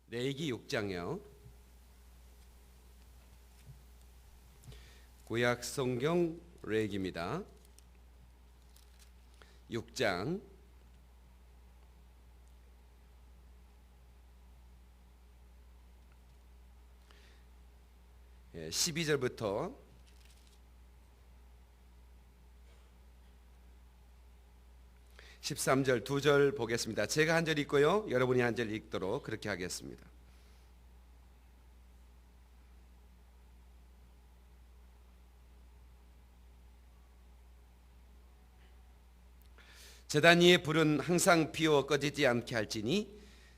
레위기 6장이요. 구약 성경 레위기입니다. 6장 12절부터 13절 두 절 보겠습니다. 제가 한 절 읽고요, 여러분이 한 절 읽도록 그렇게 하겠습니다. 제단 위에 불은 항상 피워 꺼지지 않게 할지니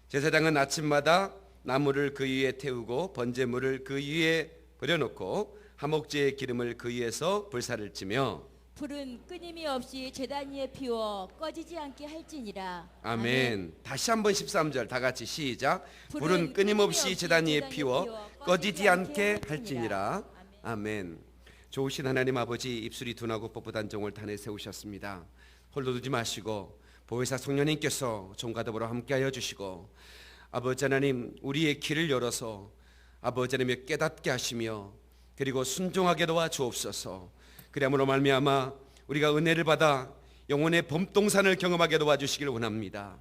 제사장은 아침마다 나무를 그 위에 태우고 번제물을 그 위에 버려놓고 화목제의 기름을 그 위에서 불사를 찌며 불은 끊임이 없이 제단 위에 피워 꺼지지 않게 할지니라. 아멘. 다시 한번 13절 다 같이 시작. 불은 끊임없이 제단 위에 피워 꺼지지 않게 할지니라. 아멘. 좋으신 하나님 아버지, 입술이 둔하고 뻣뻣한 종을 단에 세우셨습니다. 홀로 두지 마시고 보혜사 성령님께서 종과 더불어 함께하여 주시고 아버지 하나님, 우리의 길을 열어서 아버지 하나님 깨닫게 하시며 그리고 순종하게 도와 주옵소서. 그리함으로 말미암아 우리가 은혜를 받아 영혼의 범동산을 경험하게 도와주시길 원합니다.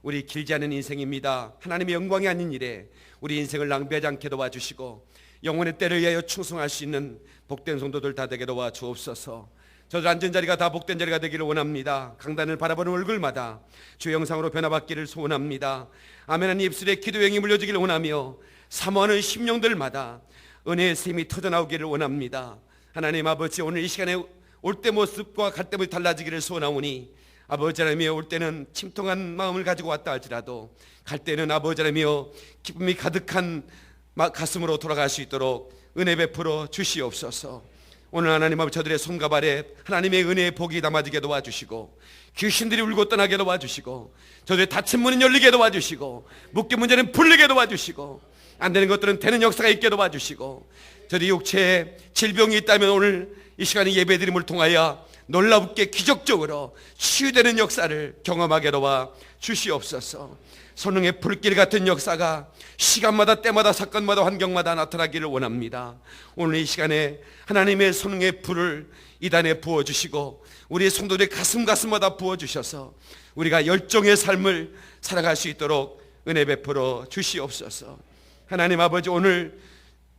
우리 길지 않은 인생입니다. 하나님의 영광이 아닌 일에 우리 인생을 낭비하지 않게 도와주시고 영혼의 때를 위하여 충성할 수 있는 복된 성도들 다 되게 도와주옵소서. 저들 앉은 자리가 다 복된 자리가 되기를 원합니다. 강단을 바라보는 얼굴마다 주의 영상으로 변화받기를 소원합니다. 아멘. 하나님 입술에 기도의 영이 물려지기를 원하며 사모하는 심령들마다 은혜의 샘이 터져나오기를 원합니다. 하나님 아버지, 오늘 이 시간에 올 때 모습과 갈 때 모습이 달라지기를 소원하오니 아버지 하나님이여, 올 때는 침통한 마음을 가지고 왔다 할지라도 갈 때는 아버지 하나님이여 기쁨이 가득한 가슴으로 돌아갈 수 있도록 은혜 베풀어 주시옵소서. 오늘 하나님 아버지, 저들의 손과 발에 하나님의 은혜의 복이 담아지게 도와주시고 귀신들이 울고 떠나게 도와주시고 저들의 닫힌 문은 열리게 도와주시고 묶인 문제는 풀리게 도와주시고 안 되는 것들은 되는 역사가 있게 도와주시고 저들이 육체에 질병이 있다면 오늘 이 시간에 예배드림을 통하여 놀랍게 기적적으로 치유되는 역사를 경험하게 도와 주시옵소서. 성령의 불길 같은 역사가 시간마다 때마다 사건마다 환경마다 나타나기를 원합니다. 오늘 이 시간에 하나님의 성령의 불을 이 단에 부어주시고 우리의 성도들의 가슴마다 부어주셔서 우리가 열정의 삶을 살아갈 수 있도록 은혜 베풀어 주시옵소서. 하나님 아버지, 오늘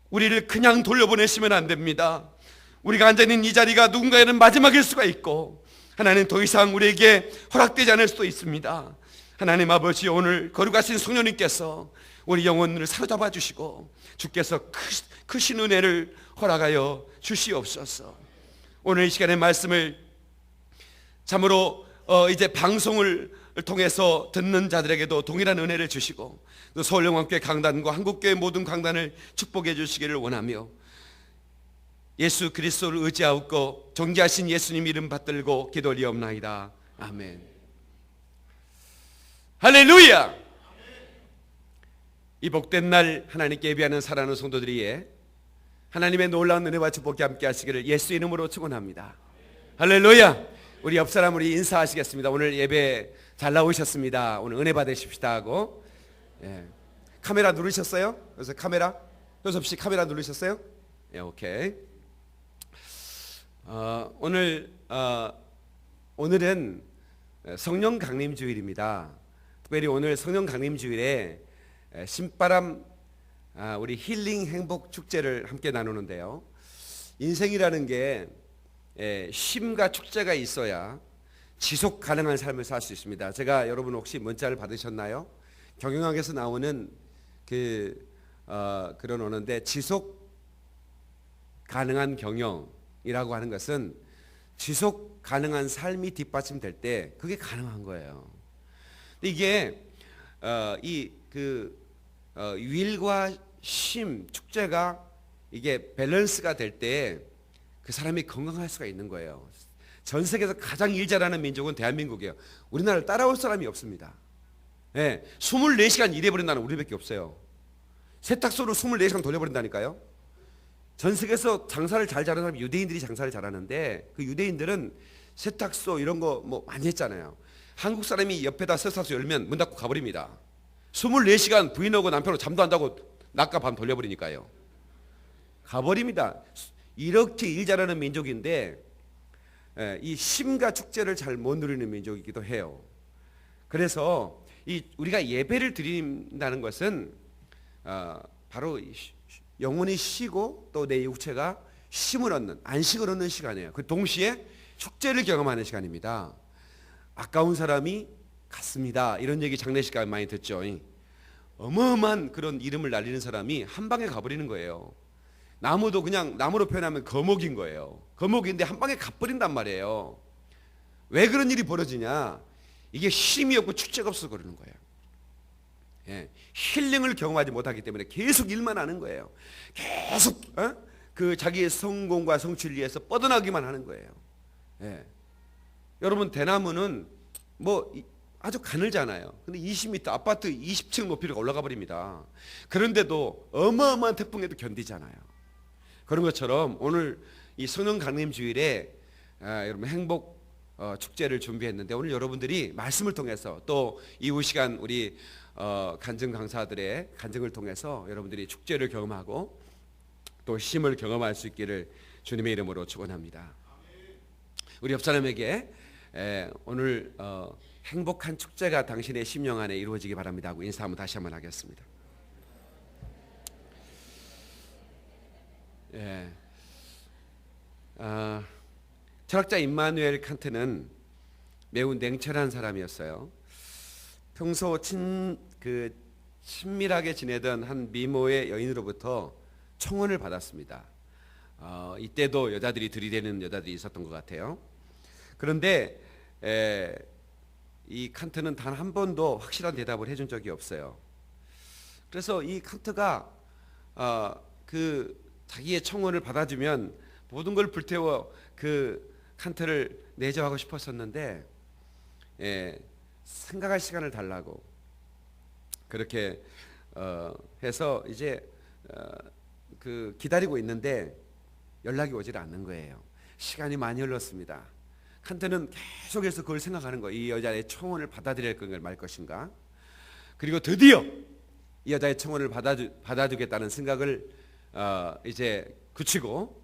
우리를 그냥 돌려보내시면 안 됩니다. 우리가 앉아있는 이 자리가 누군가에는 마지막일 수가 있고 하나님 더 이상 우리에게 허락되지 않을 수도 있습니다. 하나님 아버지, 오늘 거룩하신 성령님께서 우리 영혼을 사로잡아 주시고 주께서 크신 은혜를 허락하여 주시옵소서. 오늘 이 시간의 말씀을 참으로 이제 방송을 통해서 듣는 자들에게도 동일한 은혜를 주시고 또 서울영광교회 강단과 한국교회 모든 강단을 축복해 주시기를 원하며 예수 그리스도를 의지하고 존귀하신 예수님 이름 받들고 기도리옵나이다. 아멘. 할렐루야. 이 복된 날 하나님께 예배하는 사랑하는 성도들이에 하나님의 놀라운 은혜와 축복이 함께 하시기를 예수 이름으로 축원합니다. 할렐루야. 우리 옆 사람 우리 인사하시겠습니다. 오늘 예배 잘 나오셨습니다. 오늘 은혜 받으십시다 하고. 예. 카메라 누르셨어요? 그래서 카메라 효섭 씨 카메라 누르셨어요? 예, 오케이. 오늘은 성령 강림 주일입니다. 특별히 오늘 성령 강림 주일에 신바람 우리 힐링 행복 축제를 함께 나누는데요. 인생이라는 게 쉼과 축제가 있어야 지속 가능한 삶을 살 수 있습니다. 제가 여러분 혹시 문자를 받으셨나요? 경영학에서 나오는 그런 언어인데 지속 가능한 경영이라고 하는 것은 지속 가능한 삶이 뒷받침될 때 그게 가능한 거예요. 근데 이게 일과 쉼, 축제가 이게 밸런스가 될 때 그 사람이 건강할 수가 있는 거예요. 전 세계에서 가장 일 잘하는 민족은 대한민국이에요. 우리나라를 따라올 사람이 없습니다. 네, 24시간 일해버린다는 우리밖에 없어요. 세탁소로 24시간 돌려버린다니까요. 전 세계에서 장사를 잘 잘하는 사람이 유대인들이 장사를 잘하는데 그 유대인들은 세탁소 이런 거 뭐 많이 했잖아요. 한국 사람이 옆에다 세탁소 열면 문 닫고 가버립니다. 24시간 부인하고 남편하고 잠도 안 자고 낮과 밤 돌려버리니까요. 가버립니다. 이렇게 일 잘하는 민족인데 이 쉼과 축제를 잘 못 누리는 민족이기도 해요. 그래서 우리가 예배를 드린다는 것은 바로 영혼이 쉬고 또 내 육체가 쉼을 얻는, 안식을 얻는 시간이에요. 그 동시에 축제를 경험하는 시간입니다. 아까운 사람이 갔습니다. 이런 얘기 장례식가에 많이 듣죠. 어마어마한 그런 이름을 날리는 사람이 한 방에 가버리는 거예요. 나무도 그냥 나무로 표현하면 거목인 거예요. 거목인데 한 방에 가버린단 말이에요. 왜 그런 일이 벌어지냐? 이게 쉼이 없고 축제가 없어서 그러는 거예요. 예, 힐링을 경험하지 못하기 때문에 계속 일만 하는 거예요. 계속 그 자기의 성공과 성취를 위해서 뻗어나기만 하는 거예요. 예. 여러분 대나무는 뭐 아주 가늘잖아요. 근데 20m 아파트 20층 높이로 올라가 버립니다. 그런데도 어마어마한 태풍에도 견디잖아요. 그런 것처럼 오늘 이 성령 강림 주일에 여러분 행복 축제를 준비했는데 오늘 여러분들이 말씀을 통해서 또 이후 시간 우리 간증 강사들의 간증을 통해서 여러분들이 축제를 경험하고 또 쉼을 경험할 수 있기를 주님의 이름으로 축원합니다. 우리 옆 사람에게 오늘 행복한 축제가 당신의 심령 안에 이루어지기 바랍니다 하고 인사 한번 다시 한번 하겠습니다. 예. 철학자 임마누엘 칸트는 매우 냉철한 사람이었어요. 평소 친밀하게 지내던 한 미모의 여인으로부터 청혼을 받았습니다. 이때도 여자들이 들이대는 여자들이 있었던 것 같아요. 그런데 이 칸트는 단 한 번도 확실한 대답을 해준 적이 없어요. 그래서 이 칸트가 자기의 청혼을 받아주면 모든 걸 불태워 그 칸트를 내조하고 싶었었는데 생각할 시간을 달라고 그렇게 해서 이제 기다리고 있는데 연락이 오질 않는 거예요. 시간이 많이 흘렀습니다. 칸트는 계속해서 그걸 생각하는 거예요. 이 여자의 청혼을 받아들일 건가 말 것인가. 그리고 드디어 이 여자의 청혼을 받아주겠다는 생각을 이제 그치고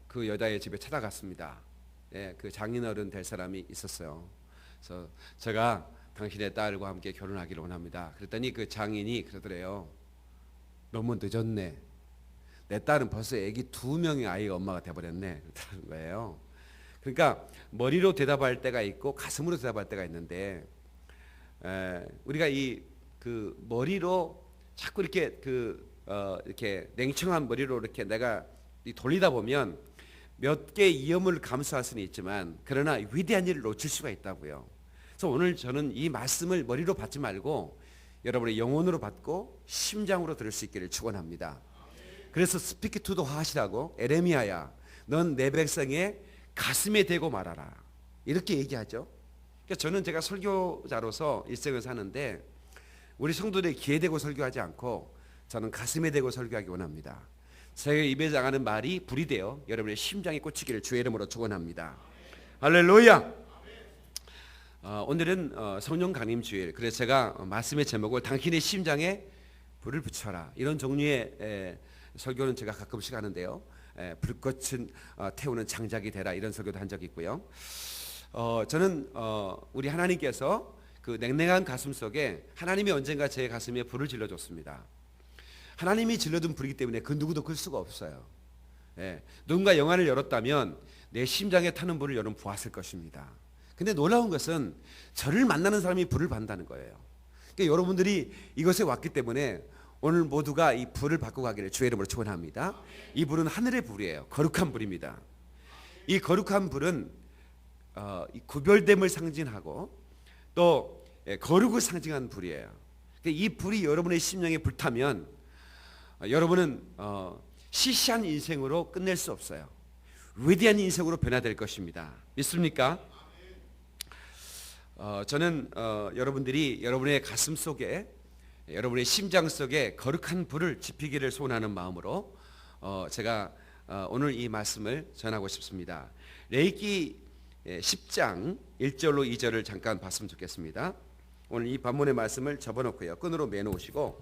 그 여자의 집에 찾아갔습니다. 그 장인어른 될 사람이 있었어요. 그래서 제가 당신의 딸과 함께 결혼하기를 원합니다. 그랬더니 그 장인이 그러더래요. 너무 늦었네. 내 딸은 벌써 애기 2명의 아이의 엄마가 돼버렸네. 그러는 거예요. 그러니까 머리로 대답할 때가 있고 가슴으로 대답할 때가 있는데 우리가 그 머리로 자꾸 이렇게 이렇게 냉청한 머리로 이렇게 내가 돌리다 보면 몇 개의 위험을 감수할 수는 있지만 그러나 위대한 일을 놓칠 수가 있다고요. 그래서 오늘 저는 이 말씀을 머리로 받지 말고 여러분의 영혼으로 받고 심장으로 들을 수 있기를 축원합니다. 그래서 스피키 투 더 하시라고 에레미야야 넌 내 백성의 가슴에 대고 말하라 이렇게 얘기하죠. 그러니까 저는 제가 설교자로서 일생을 사는데 우리 성도들의 귀에 대고 설교하지 않고 저는 가슴에 대고 설교하기 원합니다. 제 입에 나가는 말이 불이 되어 여러분의 심장에 꽂히기를 주의 이름으로 축원합니다. 할렐루야. 오늘은 성령 강림 주일. 그래서 제가 말씀의 제목을 당신의 심장에 불을 붙여라 이런 종류의 설교는 제가 가끔씩 하는데요. 불꽃은 태우는 장작이 되라 이런 설교도 한 적이 있고요. 저는 우리 하나님께서 그 냉랭한 가슴 속에 하나님이 언젠가 제 가슴에 불을 질러줬습니다. 하나님이 질러둔 불이기 때문에 그 누구도 끌 수가 없어요. 누군가 영안을 열었다면 내 심장에 타는 불을 여러분 보았을 것입니다. 근데 놀라운 것은 저를 만나는 사람이 불을 받는다는 거예요. 그러니까 여러분들이 이것에 왔기 때문에 오늘 모두가 이 불을 받고 가기를 주의 이름으로 축원합니다. 이 불은 하늘의 불이에요. 거룩한 불입니다. 이 거룩한 불은 이 구별됨을 상징하고 또 거룩을 상징하는 불이에요. 그러니까 이 불이 여러분의 심령에 불타면 여러분은 시시한 인생으로 끝낼 수 없어요. 위대한 인생으로 변화될 것입니다. 믿습니까? 저는 여러분들이 여러분의 가슴 속에 여러분의 심장 속에 거룩한 불을 지피기를 소원하는 마음으로 제가 오늘 이 말씀을 전하고 싶습니다. 레위기 10장 1절로 2절을 잠깐 봤으면 좋겠습니다. 오늘 이 본문의 말씀을 접어놓고요. 끈으로 매놓으시고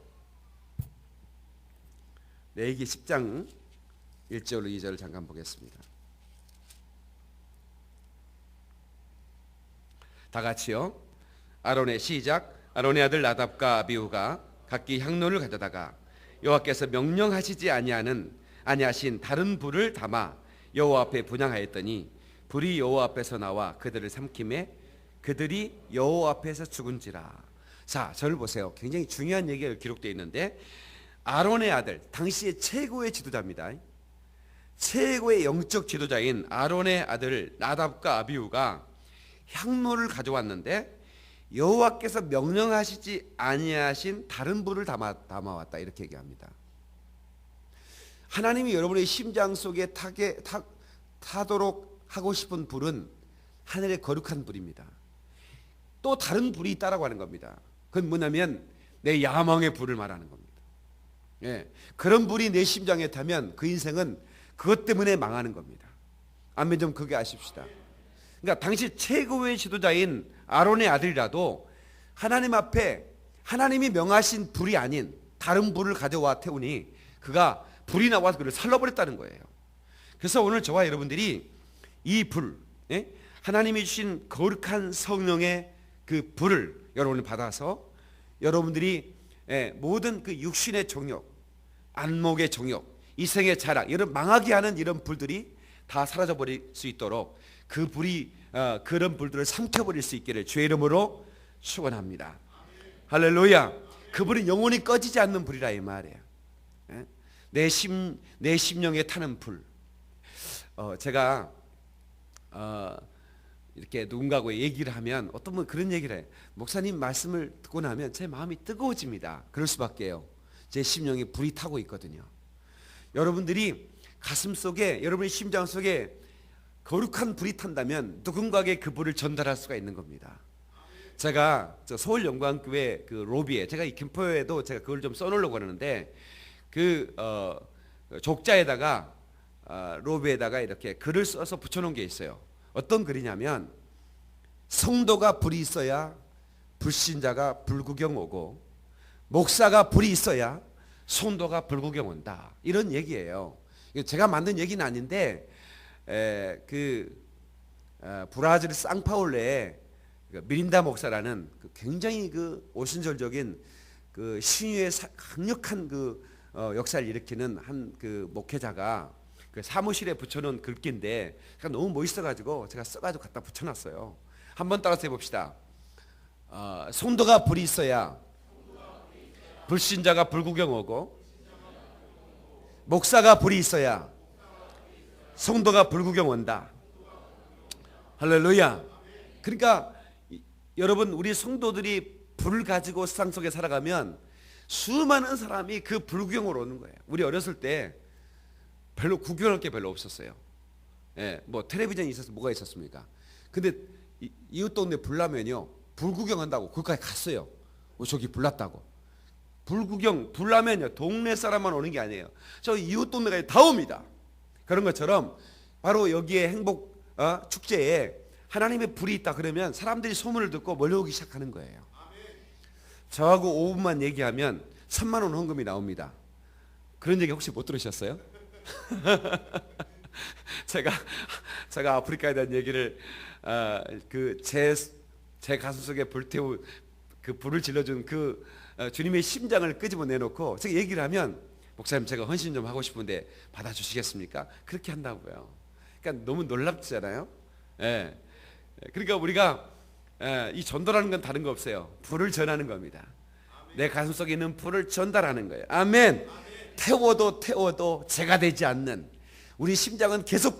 레위기 10장 1절로 2절을 잠깐 보겠습니다. 다 같이요. 아론의 시작. 아론의 아들 나답과 아비후가 각기 향로를 가져다가 여호와께서 명령하시지 아니하신 다른 불을 담아 여호와 앞에 분향하였더니 불이 여호와 앞에서 나와 그들을 삼킴에 그들이 여호와 앞에서 죽은지라. 자, 저를 보세요. 굉장히 중요한 얘기가 기록되어 있는데 아론의 아들, 당시의 최고의 지도자입니다. 최고의 영적 지도자인 아론의 아들 나답과 아비후가 향로를 가져왔는데 여호와께서 명령하시지 아니하신 다른 불을 담아왔다, 이렇게 얘기합니다. 하나님이 여러분의 심장 속에 타도록 하고 싶은 불은 하늘의 거룩한 불입니다. 또 다른 불이 있다라고 하는 겁니다. 그건 뭐냐면 내 야망의 불을 말하는 겁니다. 예, 그런 불이 내 심장에 타면 그 인생은 그것 때문에 망하는 겁니다. 아멘. 좀 그게 아십시다. 그러니까 당시 최고의 지도자인 아론의 아들이라도 하나님 앞에 하나님이 명하신 불이 아닌 다른 불을 가져와 태우니 그가 불이 나와서 그를 살라버렸다는 거예요. 그래서 오늘 저와 여러분들이 이 불, 하나님이 주신 거룩한 성령의 그 불을 여러분이 받아서 여러분들이 모든 그 육신의 정욕, 안목의 정욕, 이생의 자랑, 이런 망하게 하는 이런 불들이 다 사라져 버릴 수 있도록 그 불이 그런 불들을 삼켜버릴 수 있기를 주의 이름으로 축원합니다. 할렐루야. 그 불은 영원히 꺼지지 않는 불이라 이 말이에요. 내 심령에 타는 불. 제가 이렇게 누군가하고 얘기를 하면 어떤 분 그런 얘기를 해요. 목사님 말씀을 듣고 나면 제 마음이 뜨거워집니다. 그럴 수밖에요. 제 심령에 불이 타고 있거든요. 여러분들이 가슴 속에, 여러분의 심장 속에 거룩한 불이 탄다면 누군가에게 그 불을 전달할 수가 있는 겁니다. 제가 서울영광교회 그 로비에, 제가 이 김포에도 제가 그걸 좀 써놓으려고 하는데 그 족자에다가 로비에다가 이렇게 글을 써서 붙여놓은 게 있어요. 어떤 글이냐면 성도가 불이 있어야 불신자가 불구경 오고 목사가 불이 있어야 성도가 불구경 온다, 이런 얘기예요. 제가 만든 얘기는 아닌데 브라질 상파울레에 미린다 목사라는 굉장히 그 오순절적인 그 신유의 강력한 역사를 일으키는 한 그 목회자가 그 사무실에 붙여놓은 글귀인데 너무 멋있어가지고 제가 써가지고 갖다 붙여놨어요. 한번 따라서 해봅시다. 성도가 불이 있어야 불신자가 불구경 오고 목사가 불이 있어야 성도가 불구경 온다. 할렐루야. 그러니까 여러분, 우리 성도들이 불을 가지고 세상 속에 살아가면 수많은 사람이 그 불구경으로 오는 거예요. 우리 어렸을 때 별로 구경할 게 별로 없었어요. 뭐 텔레비전이 있어서 뭐가 있었습니까? 근데 이웃 동네 불나면요, 불구경한다고 거기까지 갔어요. 저기 불났다고. 불나면요, 동네 사람만 오는 게 아니에요. 저 이웃 동네까지 다 옵니다. 그런 것처럼 바로 여기에 행복 축제에 하나님의 불이 있다 그러면 사람들이 소문을 듣고 몰려오기 시작하는 거예요. 저하고 5분만 얘기하면 3만 원 헌금이 나옵니다. 그런 얘기 혹시 못 들으셨어요? 제가 아프리카에 대한 얘기를 제 가슴 속에 불태우 그 불을 질러준 그 주님의 심장을 끄집어 내놓고 제가 얘기를 하면, 목사님 제가 헌신 좀 하고 싶은데 받아주시겠습니까? 그렇게 한다고요. 그러니까 너무 놀랍잖아요. 그러니까 우리가 이 전도라는 건 다른 거 없어요. 불을 전하는 겁니다. 내 가슴 속에 있는 불을 전달하는 거예요. 아멘. 태워도 재가 되지 않는, 우리 심장은 계속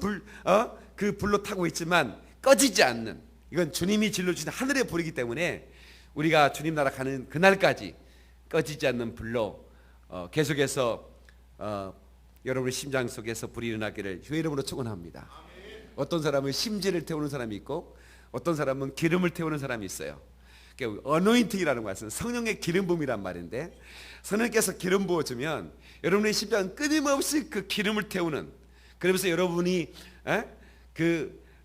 그 불로 타고 있지만 꺼지지 않는, 이건 주님이 질러주신 하늘의 불이기 때문에 우리가 주님 나라 가는 그날까지 꺼지지 않는 불로 계속해서 여러분의 심장 속에서 불이 일어나기를 주의 이름으로 축원합니다. 어떤 사람은 심지를 태우는 사람이 있고 어떤 사람은 기름을 태우는 사람이 있어요. 어노인팅이라는 것은 성령의 기름 부음이란 말인데, 성령께서 기름 부어주면 여러분의 심장은 끊임없이 그 기름을 태우는, 그러면서 여러분이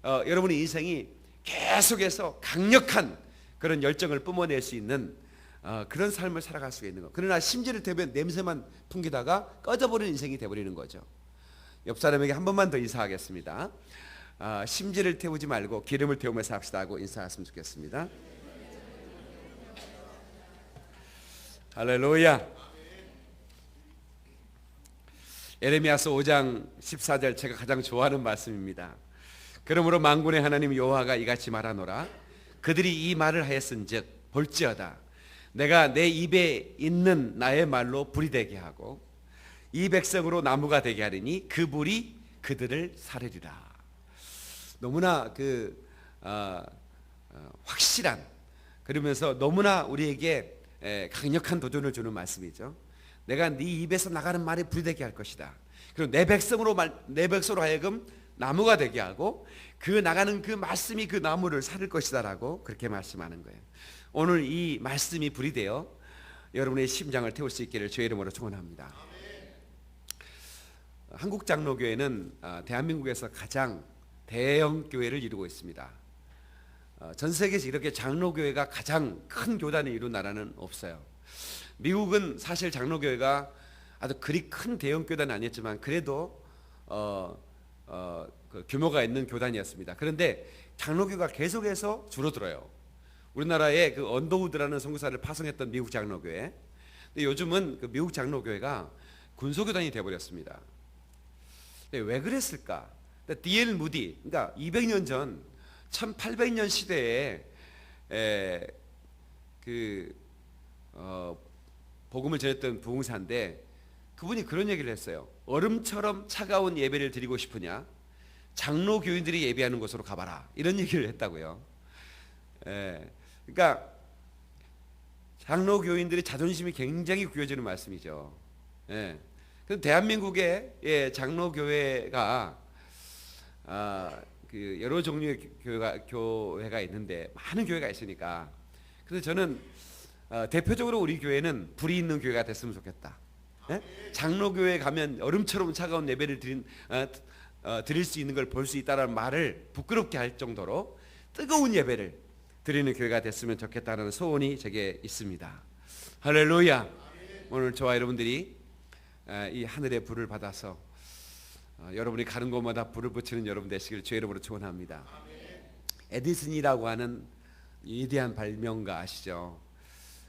여러분의 인생이 계속해서 강력한 그런 열정을 뿜어낼 수 있는 그런 삶을 살아갈 수가 있는 거. 그러나 심지를 태우면 냄새만 풍기다가 꺼져버리는 인생이 되어버리는 거죠. 옆 사람에게 한 번만 더 인사하겠습니다. 심지를 태우지 말고 기름을 태우면서 합시다 하고 인사했으면 좋겠습니다. 할렐루야. 에레미야서 5장 14절 제가 가장 좋아하는 말씀입니다. 그러므로 만군의 하나님 여호와가 이같이 말하노라. 그들이 이 말을 하였은즉 볼지어다 내가 내 입에 있는 나의 말로 불이 되게 하고 이 백성으로 나무가 되게 하리니 그 불이 그들을 사르리라. 너무나 확실한, 그러면서 너무나 우리에게 강력한 도전을 주는 말씀이죠. 내가 네 입에서 나가는 말이 불이 되게 할 것이다. 그리고 내 백성으로 하여금 나무가 되게 하고 그 나가는 그 말씀이 그 나무를 사를 것이다라고 그렇게 말씀하는 거예요. 오늘 이 말씀이 불이 되어 여러분의 심장을 태울 수 있기를 주의 이름으로 축원합니다. 한국 장로교회는 대한민국에서 가장 대형 교회를 이루고 있습니다. 전 세계에서 이렇게 장로교회가 가장 큰 교단을 이룬 나라는 없어요. 미국은 사실 장로교회가 아주 그리 큰 대형 교단은 아니었지만 그래도 그 규모가 있는 교단이었습니다. 그런데 장로교가 계속해서 줄어들어요. 우리나라에 그 언더우드라는 선교사를 파송했던 미국 장로교회. 근데 요즘은 그 미국 장로교회가 군소교단이 되어버렸습니다. 왜 그랬을까? D.L. 무디, 그러니까 200년 전 1800년 시대에 복음을 전했던 부흥사인데 그분이 그런 얘기를 했어요. 얼음처럼 차가운 예배를 드리고 싶으냐? 장로 교인들이 예배하는 곳으로 가봐라. 이런 얘기를 했다고요. 그러니까 장로 교인들의 자존심이 굉장히 구겨지는 말씀이죠. 그래서 대한민국의 장로 교회가 그 여러 종류의 교회가 있는데 많은 교회가 있으니까 그래서 저는 대표적으로 우리 교회는 불이 있는 교회가 됐으면 좋겠다. 장로교회 가면 얼음처럼 차가운 예배를 드릴 수 있는 걸 볼 수 있다는 말을 부끄럽게 할 정도로 뜨거운 예배를 드리는 교회가 됐으면 좋겠다는 소원이 제게 있습니다. 할렐루야. 오늘 저와 여러분들이 이 하늘의 불을 받아서 여러분이 가는 곳마다 불을 붙이는 여러분 되시길 주의 이름으로 축원합니다. 에디슨이라고 하는 위대한 발명가 아시죠?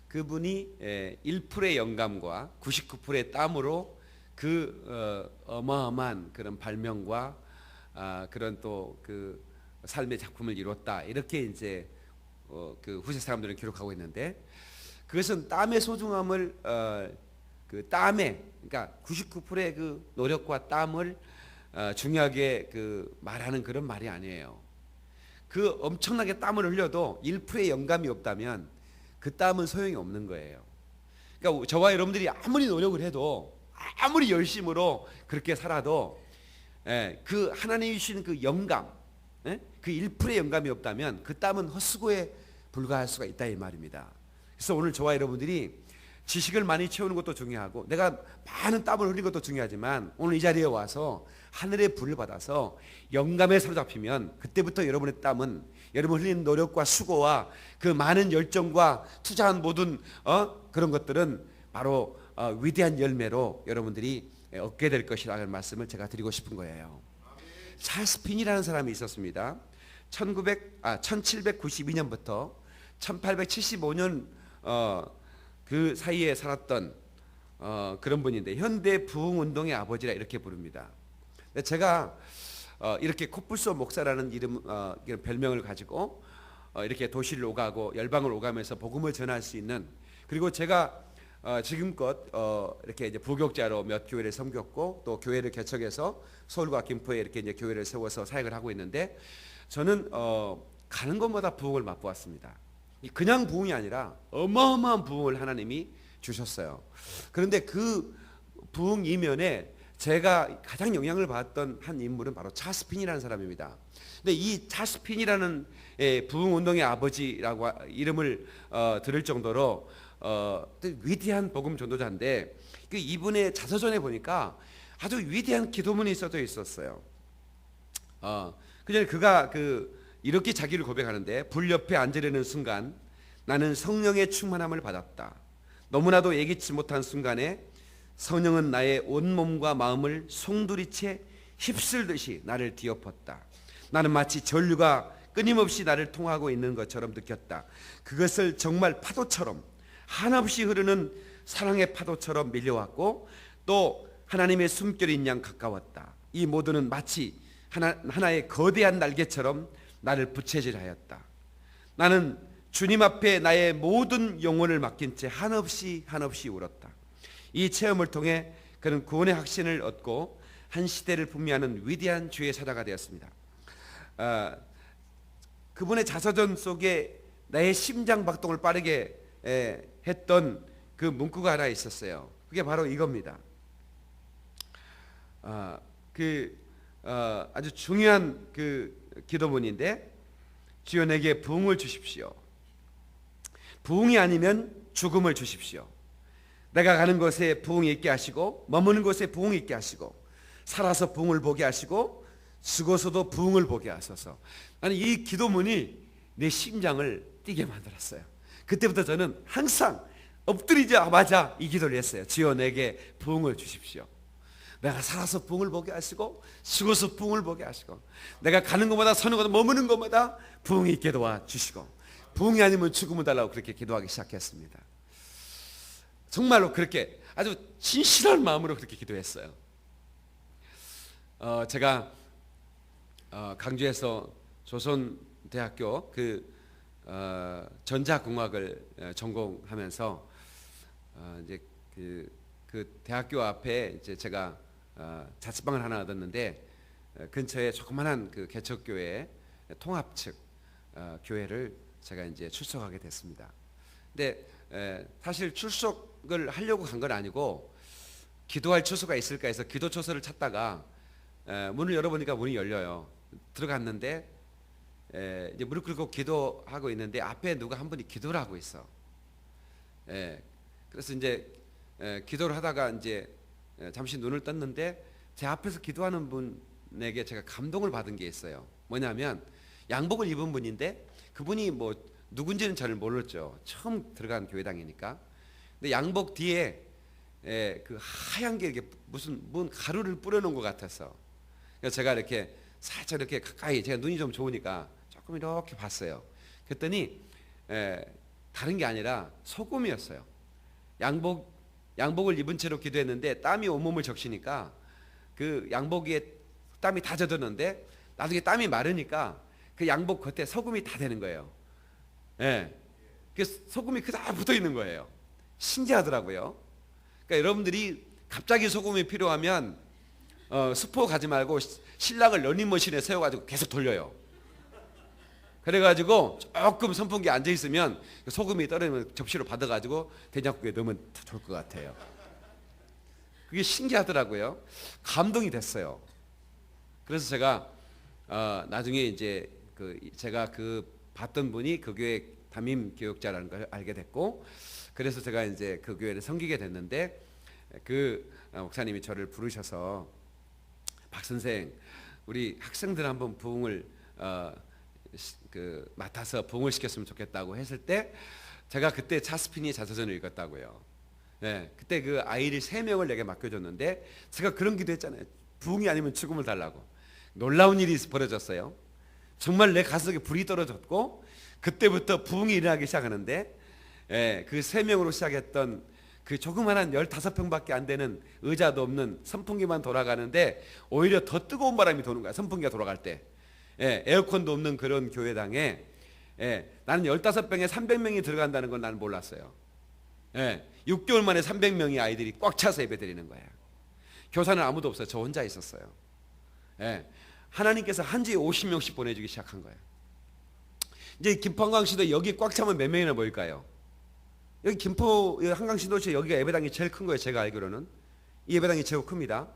그분이 1%의 영감과 99%의 땀으로 그 어마어마한 그런 발명과 그런 또 그 삶의 작품을 이뤘다. 이렇게 이제 그 후세 사람들은 기록하고 있는데 그것은 땀의 소중함을 그 땀에 그러니까 99%의 그 노력과 땀을 중요하게 그 말하는 그런 말이 아니에요. 그 엄청나게 땀을 흘려도 1%의 영감이 없다면 그 땀은 소용이 없는 거예요. 그러니까 저와 여러분들이 아무리 노력을 해도 아무리 열심으로 그렇게 살아도 그 하나님이 주신 그 영감, 그 1%의 영감이 없다면 그 땀은 헛수고에 불과할 수가 있다 이 말입니다. 그래서 오늘 저와 여러분들이 지식을 많이 채우는 것도 중요하고 내가 많은 땀을 흘리는 것도 중요하지만 오늘 이 자리에 와서 하늘의 불을 받아서 영감에 사로잡히면 그때부터 여러분의 땀은 여러분 흘리는 노력과 수고와 그 많은 열정과 투자한 모든 그런 것들은 바로 위대한 열매로 여러분들이 얻게 될 것이라는 말씀을 제가 드리고 싶은 거예요. 찰스 핀이라는 사람이 있었습니다. 1792년부터 1875년 그 사이에 살았던 그런 분인데 현대 부흥운동의 아버지라 이렇게 부릅니다. 제가 이렇게 코뿔소 목사라는 이름 별명을 가지고 이렇게 도시를 오가고 열방을 오가면서 복음을 전할 수 있는 그리고 제가 지금껏 이렇게 이제 부교육자로 몇 교회를 섬겼고 또 교회를 개척해서 서울과 김포에 이렇게 이제 교회를 세워서 사역을 하고 있는데 저는 가는 곳마다 부흥을 맛보았습니다. 그냥 부흥이 아니라 어마어마한 부흥을 하나님이 주셨어요. 그런데 그 부흥 이면에 제가 가장 영향을 받았던 한 인물은 바로 찰스 핀이라는 사람입니다. 근데 이 찰스 핀이라는 부흥 운동의 아버지라고 이름을 들을 정도로 위대한 복음 전도자인데 그 이분의 자서전에 보니까 아주 위대한 기도문이 써져 있었어요. 그전에 그가 이렇게 자기를 고백하는데 불 옆에 앉으려는 순간 나는 성령의 충만함을 받았다. 너무나도 예기치 못한 순간에 성령은 나의 온몸과 마음을 송두리째 휩쓸듯이 나를 뒤엎었다. 나는 마치 전류가 끊임없이 나를 통하고 있는 것처럼 느꼈다. 그것을 정말 파도처럼 한없이 흐르는 사랑의 파도처럼 밀려왔고 또 하나님의 숨결인 양 가까웠다. 이 모두는 마치 하나의 거대한 날개처럼 나를 부채질하였다. 나는 주님 앞에 나의 모든 영혼을 맡긴 채 한없이 울었다. 이 체험을 통해 그는 구원의 확신을 얻고 한 시대를 풍미하는 위대한 주의 사자가 되었습니다. 그분의 자서전 속에 나의 심장 박동을 빠르게 했던 그 문구가 하나 있었어요. 그게 바로 이겁니다. 아주 중요한 그 기도문인데, 주여 내게 부흥을 주십시오. 부흥이 아니면 죽음을 주십시오. 내가 가는 곳에 부흥이 있게 하시고 머무는 곳에 부흥이 있게 하시고 살아서 부흥을 보게 하시고 죽어서도 부흥을 보게 하소서. 나는 이 기도문이 내 심장을 뛰게 만들었어요. 그때부터 저는 항상 엎드리자마자 이 기도를 했어요. 주여 내게 부흥을 주십시오. 내가 살아서 부흥을 보게 하시고 죽어서 부흥을 보게 하시고 내가 가는 곳마다 서는 곳마다 머무는 곳마다 부흥이 있게 도와주시고 부흥이 아니면 죽음을 달라고 그렇게 기도하기 시작했습니다. 정말로 그렇게 아주 진실한 마음으로 그렇게 기도했어요. 제가 강주에서 조선대학교 전자공학을 전공하면서 이제 그 대학교 앞에 이제 제가 자취방을 하나 얻었는데 근처에 조그만한 그 개척교회 통합 측 교회를 제가 이제 출석하게 됐습니다. 근데 사실 출석을 하려고 간 건 아니고 기도할 처소가 있을까 해서 기도 처소를 찾다가 문을 열어보니까 문이 열려요. 들어갔는데 이제 무릎 꿇고 기도하고 있는데 앞에 누가 한 분이 기도를 하고 있어. 그래서 이제 기도를 하다가 이제 잠시 눈을 떴는데 제 앞에서 기도하는 분에게 제가 감동을 받은 게 있어요. 뭐냐면 양복을 입은 분인데 그분이 뭐 누군지는 잘 몰랐죠. 처음 들어간 교회당이니까. 근데 양복 뒤에 그 하얀 게 이렇게 무슨 가루를 뿌려놓은 것 같아서 그래서 제가 이렇게 살짝 이렇게 가까이 제가 눈이 좀 좋으니까 조금 이렇게 봤어요. 그랬더니 다른 게 아니라 소금이었어요. 양복을 입은 채로 기도했는데 땀이 온몸을 적시니까 그 양복 위에 땀이 다 젖었는데 나중에 땀이 마르니까 그 양복 겉에 소금이 다 되는 거예요. 그 소금이 그다 붙어 있는 거예요. 신기하더라고요. 그러니까 여러분들이 갑자기 소금이 필요하면 수포 가지 말고 신랑을 러닝머신에 세워가지고 계속 돌려요. 그래가지고 조금 선풍기에 앉아 있으면 소금이 떨어지면 접시로 받아가지고 된장국에 넣으면 좋을 것 같아요. 그게 신기하더라고요. 감동이 됐어요. 그래서 제가 나중에 이제 제가 봤던 분이 그 교회 담임 교육자라는 걸 알게 됐고, 그래서 제가 이제 그 교회를 섬기게 됐는데 그 목사님이 저를 부르셔서 박 선생, 우리 학생들 한번 부흥을 맡아서 부흥을 시켰으면 좋겠다고 했을 때 제가 그때 차스피니 자서전을 읽었다고요. 그때 그 아이를 3명을 내게 맡겨줬는데 제가 그런 기도했잖아요. 부흥이 아니면 죽음을 달라고. 놀라운 일이 벌어졌어요. 정말 내 가슴에 불이 떨어졌고 그때부터 부흥이 일어나기 시작하는데 그 3명으로 시작했던 그 조그만한 15평밖에 안 되는 의자도 없는 선풍기만 돌아가는데 오히려 더 뜨거운 바람이 도는 거야. 선풍기가 돌아갈 때. 에어컨도 없는 그런 교회당에 나는 15병에 300명이 들어간다는 건 나는 몰랐어요. 6개월 만에 300명의 아이들이 꽉 차서 예배 드리는 거예요. 교사는 아무도 없어요. 저 혼자 있었어요. 하나님께서 한 주에 50명씩 보내주기 시작한 거예요. 이제 김포한강시도 여기 꽉 차면 몇 명이나 모일까요? 여기 김포 한강시도시 여기가 예배당이 제일 큰 거예요. 제가 알기로는 이 예배당이 제일 큽니다.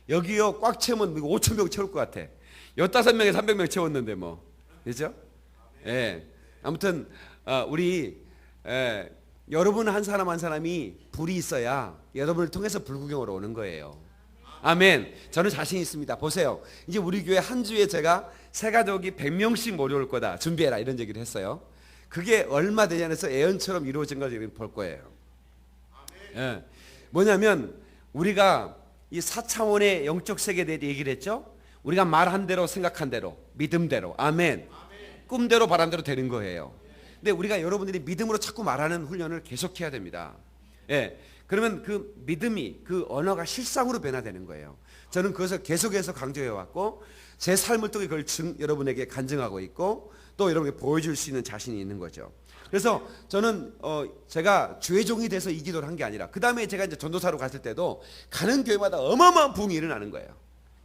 여기요 꽉 채우면 5,000명 채울 것 같아. 15명에 300명 채웠는데 뭐, 그죠? 아무튼 우리 여러분 한 사람 한 사람이 불이 있어야 여러분을 통해서 불구경으로 오는 거예요. 아멘. 저는 자신 있습니다. 보세요. 이제 우리 교회 한 주에 제가 새 가족이 100명씩 몰려올 거다. 준비해라 이런 얘기를 했어요. 그게 얼마 되지 않아서 애연처럼 이루어진 걸 여러분 볼 거예요. 예. 뭐냐면 우리가 이 4차원의 영적 세계에 대해 얘기를 했죠. 우리가 말한 대로 생각한 대로 믿음대로 아멘. 꿈대로 바람대로 되는 거예요. 근데 우리가 여러분들이 믿음으로 자꾸 말하는 훈련을 계속해야 됩니다. 예. 그러면 그 믿음이 그 언어가 실상으로 변화되는 거예요. 저는 그것을 계속해서 강조해 왔고 제 삶을 통해 그걸 여러분에게 간증하고 있고 또 여러분에게 보여줄 수 있는 자신이 있는 거죠. 그래서 저는 제가 주의 종이 돼서 이 기도를 한 게 아니라 그 다음에 제가 이제 전도사로 갔을 때도 가는 교회마다 어마어마한 부흥이 일어나는 거예요.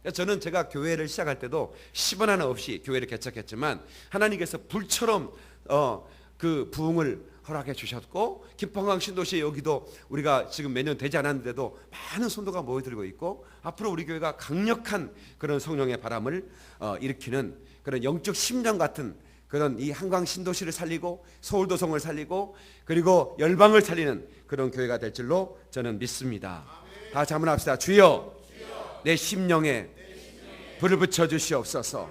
그래서 저는 제가 교회를 시작할 때도 10원 하나 없이 교회를 개척했지만 하나님께서 불처럼 그 부흥을 허락해 주셨고 김포항 신도시에 여기도 우리가 지금 몇 년 되지 않았는데도 많은 성도가 모여들고 있고 앞으로 우리 교회가 강력한 그런 성령의 바람을 일으키는 그런 영적 심장 같은 그런 이 한강 신도시를 살리고 서울도성을 살리고 그리고 열방을 살리는 그런 교회가 될 줄로 저는 믿습니다. 다 같이 한번 합시다. 주여 내 심령에 불을 붙여 주시옵소서.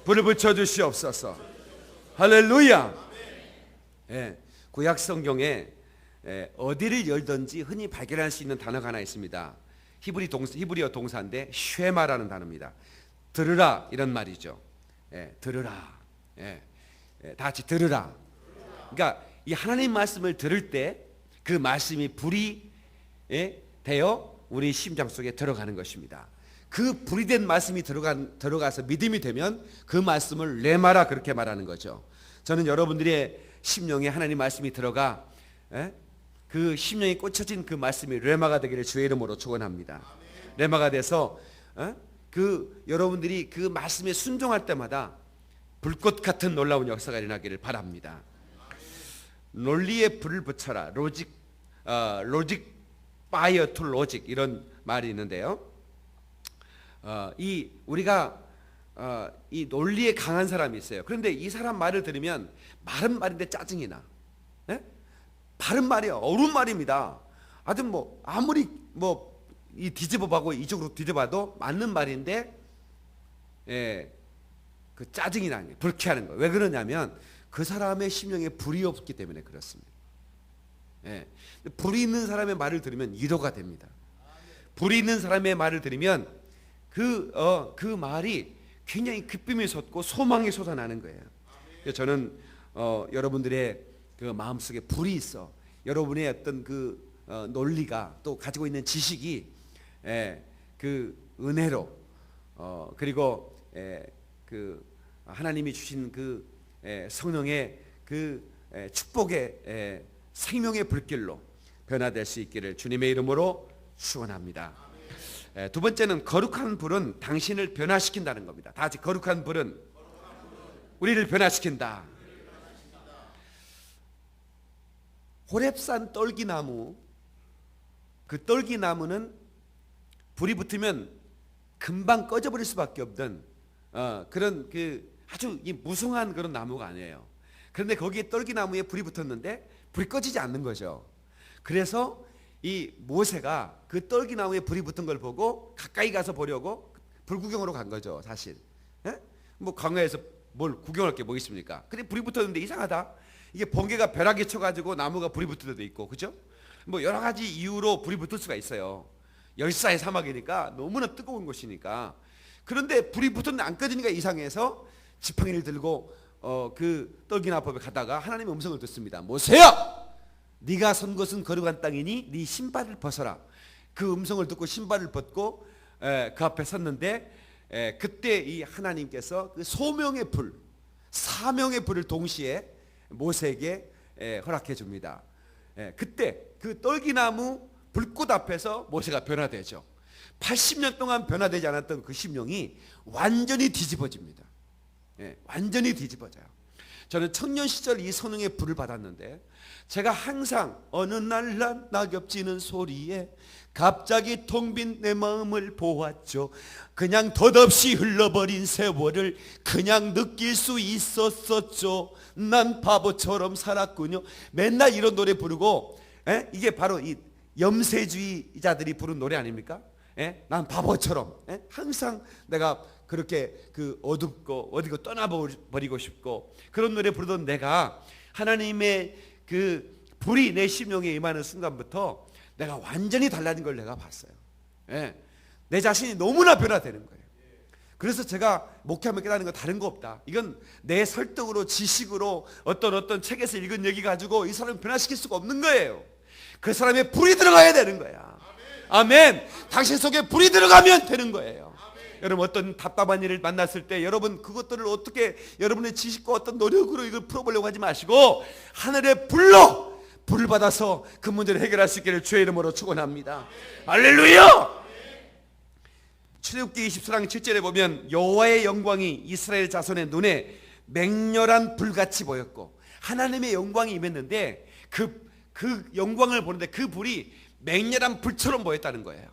불을 붙여 주시옵소서. 할렐루야. 예, 구약 성경에 어디를 열든지 흔히 발견할 수 있는 단어가 하나 있습니다. 히브리어 동사인데 쉐마라는 단어입니다. 들으라 이런 말이죠. 예, 들으라. 예, 다 같이 들으라. 그러니까 이 하나님 말씀을 들을 때 그 말씀이 불이 되어 우리 심장 속에 들어가는 것입니다. 그 불이 된 말씀이 들어가서 믿음이 되면 그 말씀을 레마라 그렇게 말하는 거죠. 저는 여러분들의 심령에 하나님 말씀이 들어가 그 심령이 꽂혀진 그 말씀이 레마가 되기를 주의 이름으로 축원합니다. 레마가 돼서 그 여러분들이 그 말씀에 순종할 때마다 불꽃 같은 놀라운 역사가 일어나기를 바랍니다. 논리에 불을 붙여라. 로직 파이어 투 로직 이런 말이 있는데요. 이 우리가 이 논리에 강한 사람이 있어요. 그런데 이 사람 말을 들으면 말은 말인데 짜증이 나. 바른 말이야. 옳은 말입니다. 하여튼 뭐 아무리 뭐 이 뒤집어봐고 이쪽으로 뒤집어봐도 맞는 말인데 그 짜증이 나는 거예요. 불쾌하는 거예요. 왜 그러냐면 그 사람의 심령에 불이 없기 때문에 그렇습니다. 불이 있는 사람의 말을 들으면 위로가 됩니다. 불이 있는 사람의 말을 들으면 그 말이 굉장히 기쁨이 솟고 소망이 솟아나는 거예요. 그래서 저는 여러분들의 그 마음속에 불이 있어. 여러분의 어떤 그 논리가 또 가지고 있는 지식이 그 은혜로 그리고 그 하나님이 주신 그 성령의 그 축복의 생명의 불길로 변화될 수 있기를 주님의 이름으로 축원합니다. 두 번째는 거룩한 불은 당신을 변화시킨다는 겁니다. 다 같이 거룩한 불은 우리를 변화시킨다. 호렙산 떨기나무, 그 떨기나무는 불이 붙으면 금방 꺼져버릴 수밖에 없던 그런 그 아주 무성한 그런 나무가 아니에요. 그런데 거기에 떨기나무에 불이 붙었는데 불이 꺼지지 않는 거죠. 그래서 이 모세가 그 떨기나무에 불이 붙은 걸 보고 가까이 가서 보려고 불구경으로 간 거죠. 사실 뭐 강야에서 뭘 구경할 게 뭐 있습니까? 근데 불이 붙었는데 이상하다. 이게 번개가 벼락이 쳐가지고 나무가 불이 붙을 때도 있고, 그죠? 뭐 여러 가지 이유로 불이 붙을 수가 있어요. 열사의 사막이니까 너무나 뜨거운 곳이니까. 그런데 불이 붙었는데 안 꺼지니까 이상해서 지팡이를 들고 그 떨기나무 앞에 가다가 하나님의 음성을 듣습니다. 모세야, 네가 선 것은 거룩한 땅이니 네 신발을 벗어라. 그 음성을 듣고 신발을 벗고 그 앞에 섰는데 그때 이 하나님께서 그 소명의 불, 사명의 불을 동시에 모세에게 허락해 줍니다. 그때 그 떨기나무 불꽃 앞에서 모세가 변화되죠. 80년 동안 변화되지 않았던 그 심령이 완전히 뒤집어집니다. 완전히 뒤집어져요. 저는 청년 시절 이 성령의 불을 받았는데 제가 항상 어느 날 난 낙엽지는 소리에 갑자기 텅 빈 내 마음을 보았죠. 그냥 덧없이 흘러버린 세월을 그냥 느낄 수 있었었죠. 난 바보처럼 살았군요. 맨날 이런 노래 부르고 이게 바로 이 염세주의자들이 부른 노래 아닙니까? 난 바보처럼 항상 내가 그렇게 그 어둡고 어디고 떠나버리고 싶고 그런 노래 부르던 내가 하나님의 그 불이 내 심령에 임하는 순간부터 내가 완전히 달라진 걸 내가 봤어요. 예. 내 자신이 너무나 변화되는 거예요. 그래서 제가 목회하면 깨닫는 건 다른 거 없다. 이건 내 설득으로, 지식으로, 어떤 책에서 읽은 얘기 가지고 이 사람을 변화시킬 수가 없는 거예요. 그 사람의 불이 들어가야 되는 거야. 아멘. 당신 속에 불이 들어가면 되는 거예요. 여러분, 어떤 답답한 일을 만났을 때 여러분 그것들을 어떻게 여러분의 지식과 어떤 노력으로 이걸 풀어보려고 하지 마시고 하늘의 불로 불을 받아서 그 문제를 해결할 수 있기를 주의 이름으로 축원합니다. 할렐루야. 출애굽기 24장 7절에 보면 여호와의 영광이 이스라엘 자손의 눈에 맹렬한 불같이 보였고 하나님의 영광이 임했는데 그 영광을 보는데 그 불이 맹렬한 불처럼 보였다는 거예요.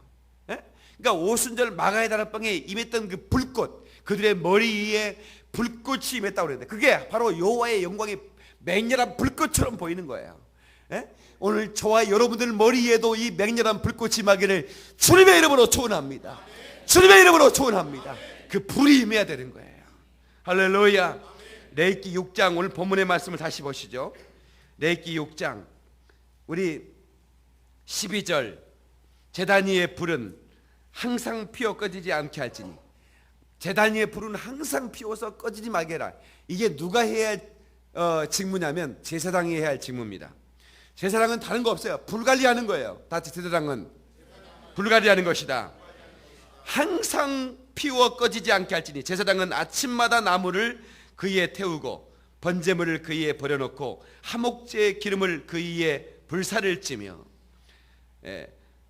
예? 그러니까 오순절 마가의 다락방에 임했던 그 불꽃, 그들의 머리 위에 불꽃이 임했다고 그랬는데 그게 바로 여호와의 영광이 맹렬한 불꽃처럼 보이는 거예요. 예? 오늘 저와 여러분들 머리 위에도 이 맹렬한 불꽃이 임하기를 주님의 이름으로 축원합니다. 주님의 이름으로 축원합니다. 그 불이 임해야 되는 거예요. 할렐루야. 레위기 6장 오늘 본문의 말씀을 다시 보시죠. 레위기 6장 우리 12절 제단 위의 불은 항상 피어 꺼지지 않게 할지니 제단 위의 불은 항상 피워서 꺼지지 말게 해라. 이게 누가 해야 할 직무냐면 제사장이 해야 할 직무입니다. 제사장은 다른 거 없어요. 불관리하는 거예요. 다 제사장은 불관리하는 것이다. 항상 피워 꺼지지 않게 할지니 제사장은 아침마다 나무를 그 위에 태우고 번제물을 그 위에 버려놓고 화목제의 기름을 그 위에 불사를 찌며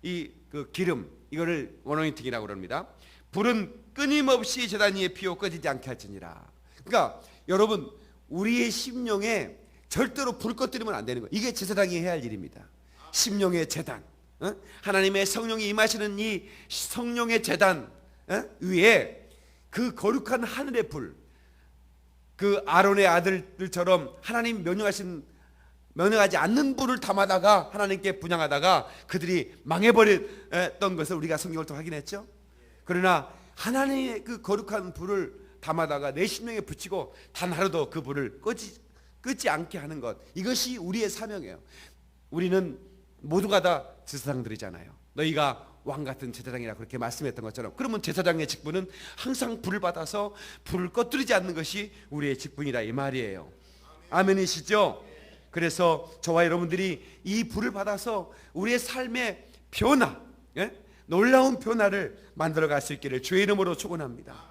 이 그 기름 이거를 어노인팅이라고 그럽니다. 불은 끊임없이 제단 위에 피워 꺼지지 않게 할지니라. 그러니까 여러분 우리의 심령에 절대로 불 꺼뜨리면 안 되는 거예요. 이게 제사장이 해야 할 일입니다. 심령의 제단, 하나님의 성령이 임하시는 이 성령의 제단 위에 그 거룩한 하늘의 불, 그 아론의 아들들처럼 하나님 명령하지 않는 불을 담아다가 하나님께 분향하다가 그들이 망해버렸던 것을 우리가 성경을 통해 확인했죠. 그러나 하나님의 그 거룩한 불을 담아다가 내 심령에 붙이고 단 하루도 그 불을 끄지 않게 하는 것, 이것이 우리의 사명이에요. 우리는 모두가 다 제사장들이잖아요. 너희가 왕같은 제사장이라 그렇게 말씀했던 것처럼, 그러면 제사장의 직분은 항상 불을 받아서 불을 꺼뜨리지 않는 것이 우리의 직분이라 이 말이에요. 아멘이시죠? 그래서 저와 여러분들이 이 불을 받아서 우리의 삶의 변화, 놀라운 변화를 만들어갈 수 있기를 주의 이름으로 축원합니다.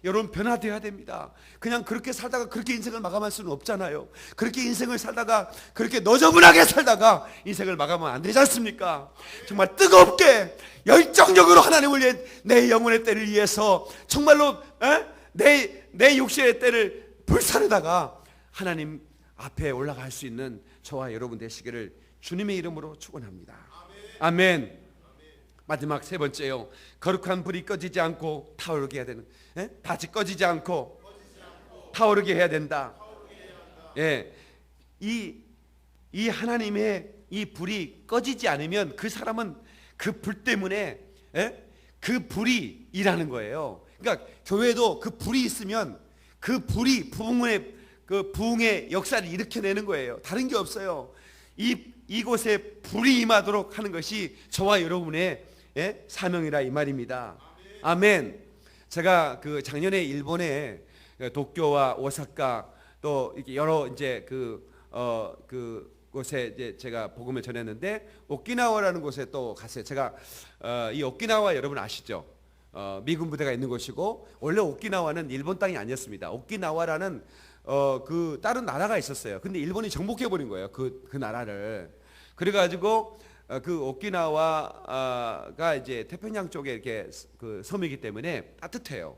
여러분 변화되어야 됩니다. 그냥 그렇게 살다가 그렇게 인생을 마감할 수는 없잖아요. 그렇게 인생을 살다가 그렇게 너저분하게 살다가 인생을 마감하면 안 되지 않습니까? 정말 뜨겁게 열정적으로 하나님을 위해 내 영혼의 때를 위해서 정말로 내 육신의 때를 불사르다가 하나님 앞에 올라갈 수 있는 저와 여러분 되시기를 주님의 이름으로 축원합니다. 아멘. 마지막 세 번째요. 거룩한 불이 꺼지지 않고 타오르게 해야 되는, 다시 꺼지지 않고 타오르게 해야 된다. 이 하나님의 이 불이 꺼지지 않으면 그 사람은 그 불 때문에 그 불이 일하는 거예요. 그러니까 교회도 그 불이 있으면 그 불이 부흥의 역사를 일으켜내는 거예요. 다른 게 없어요. 이곳에 불이 임하도록 하는 것이 저와 여러분의 사명이라 이 말입니다. 아멘. 제가 그 작년에 일본에 도쿄와 오사카 또 이렇게 여러 이제 곳에 이제 제가 복음을 전했는데 오키나와라는 곳에 또 갔어요. 제가 이 오키나와 여러분 아시죠? 미군 부대가 있는 곳이고 원래 오키나와는 일본 땅이 아니었습니다. 오키나와라는 그 다른 나라가 있었어요. 근데 일본이 정복해 버린 거예요. 그 나라를. 그래가지고 그 오키나와가 이제 태평양 쪽에 이렇게 그 섬이기 때문에 따뜻해요.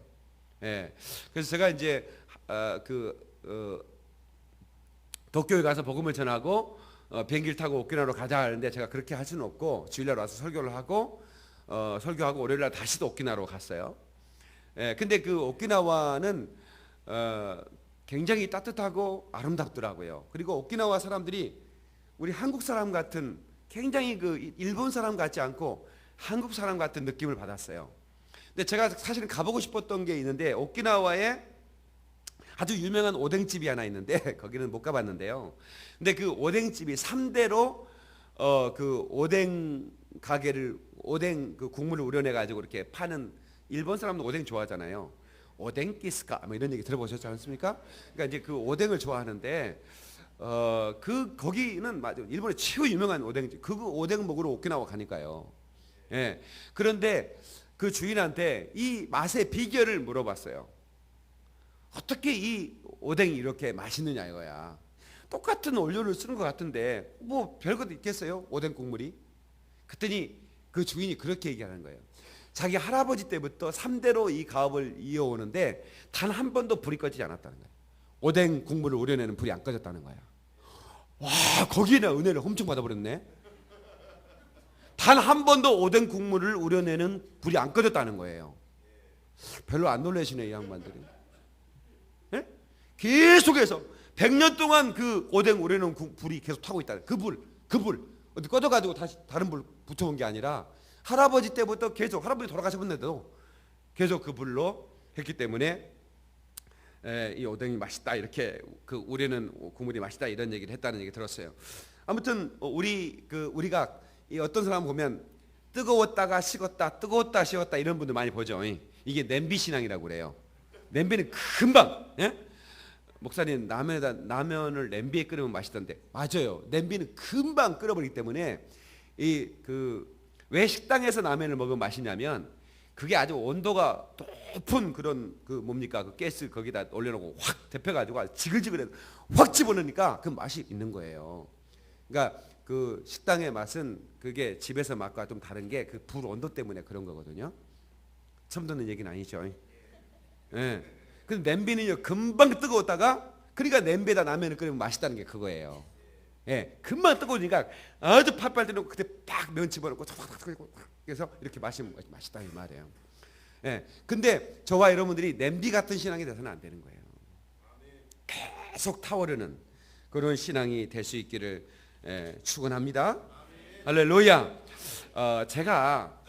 그래서 제가 이제 도쿄에 가서 복음을 전하고 비행기를 타고 오키나와로 가자 하는데 제가 그렇게 할 수는 없고 주일날 와서 설교를 하고 설교하고 월요일날 다시 또 오키나와로 갔어요. 근데 그 오키나와는 굉장히 따뜻하고 아름답더라고요. 그리고 오키나와 사람들이 우리 한국 사람 같은 굉장히 그 일본 사람 같지 않고 한국 사람 같은 느낌을 받았어요. 근데 제가 사실은 가보고 싶었던 게 있는데 오키나와에 아주 유명한 오뎅집이 하나 있는데 거기는 못 가봤는데요. 근데 그 오뎅집이 3대로 그 오뎅 가게를 오뎅 그 국물을 우려내 가지고 이렇게 파는, 일본 사람도 오뎅 좋아하잖아요. 오뎅 끼스까 뭐 이런 얘기 들어보셨지 않습니까? 그러니까 이제 그 오뎅을 좋아하는데 그 거기는 맞아 일본의 최고 유명한 오뎅집. 그 오뎅 먹으러 오키나와 가니까요. 예. 그런데 그 주인한테 이 맛의 비결을 물어봤어요. 어떻게 이 오뎅이 이렇게 맛있느냐 이거야. 똑같은 원료를 쓰는 것 같은데 뭐 별것도 있겠어요? 오뎅 국물이. 그랬더니 그 주인이 그렇게 얘기하는 거예요. 자기 할아버지 때부터 3대로 이 가업을 이어오는데 단 한 번도 불이 꺼지지 않았다는 거예요. 오뎅 국물을 우려내는 불이 안 꺼졌다는 거야. 와, 거기에나 은혜를 엄청 받아버렸네. 단 한 번도 오뎅 국물을 우려내는 불이 안 꺼졌다는 거예요. 별로 안 놀라시네 이 양반들이. 네? 계속해서 100년 동안 그 오뎅 우려내는 불이 계속 타고 있다는 그 불 어디 꺼져가지고 다시 다른 불 붙어온 게 아니라 할아버지 때부터 계속, 할아버지 돌아가셨는데도 계속 그 불로 했기 때문에 이 오뎅이 맛있다, 이렇게 그 우려는 국물이 맛있다 이런 얘기를 했다는 얘기 들었어요. 아무튼 우리가 이 어떤 사람 보면 뜨거웠다가 식었다, 뜨거웠다 식었다 이런 분들 많이 보죠. 이게 냄비 신앙이라고 그래요. 냄비는 금방, 예? 목사님 라면을 냄비에 끓이면 맛있던데, 맞아요. 냄비는 금방 끓어버리기 때문에 왜 식당에서 라면을 먹으면 맛있냐면 그게 아주 온도가 높은 그런 그 가스 거기다 올려놓고 확 데펴가지고 지글지글해서 확 집어넣으니까 그 맛이 있는 거예요. 그러니까 그 식당의 맛은 그게 집에서 맛과 좀 다른 게 그 불 온도 때문에 그런 거거든요. 처음 듣는 얘기는 아니죠. 예. 근데 냄비는요 금방 뜨거웠다가, 그러니까 냄비에다 라면을 끓이면 맛있다는 게 그거예요. 예, 금방 뜨거우니까 아주 팔팔 뜨는 그때 팍 면 집어넣고 그래서 이렇게 마시면 맛있다 이 말이에요. 예, 근데 저와 여러분들이 냄비 같은 신앙이 돼서는 안 되는 거예요. 계속 타오르는 그런 신앙이 될 수 있기를 축원합니다. 할렐루야. 제가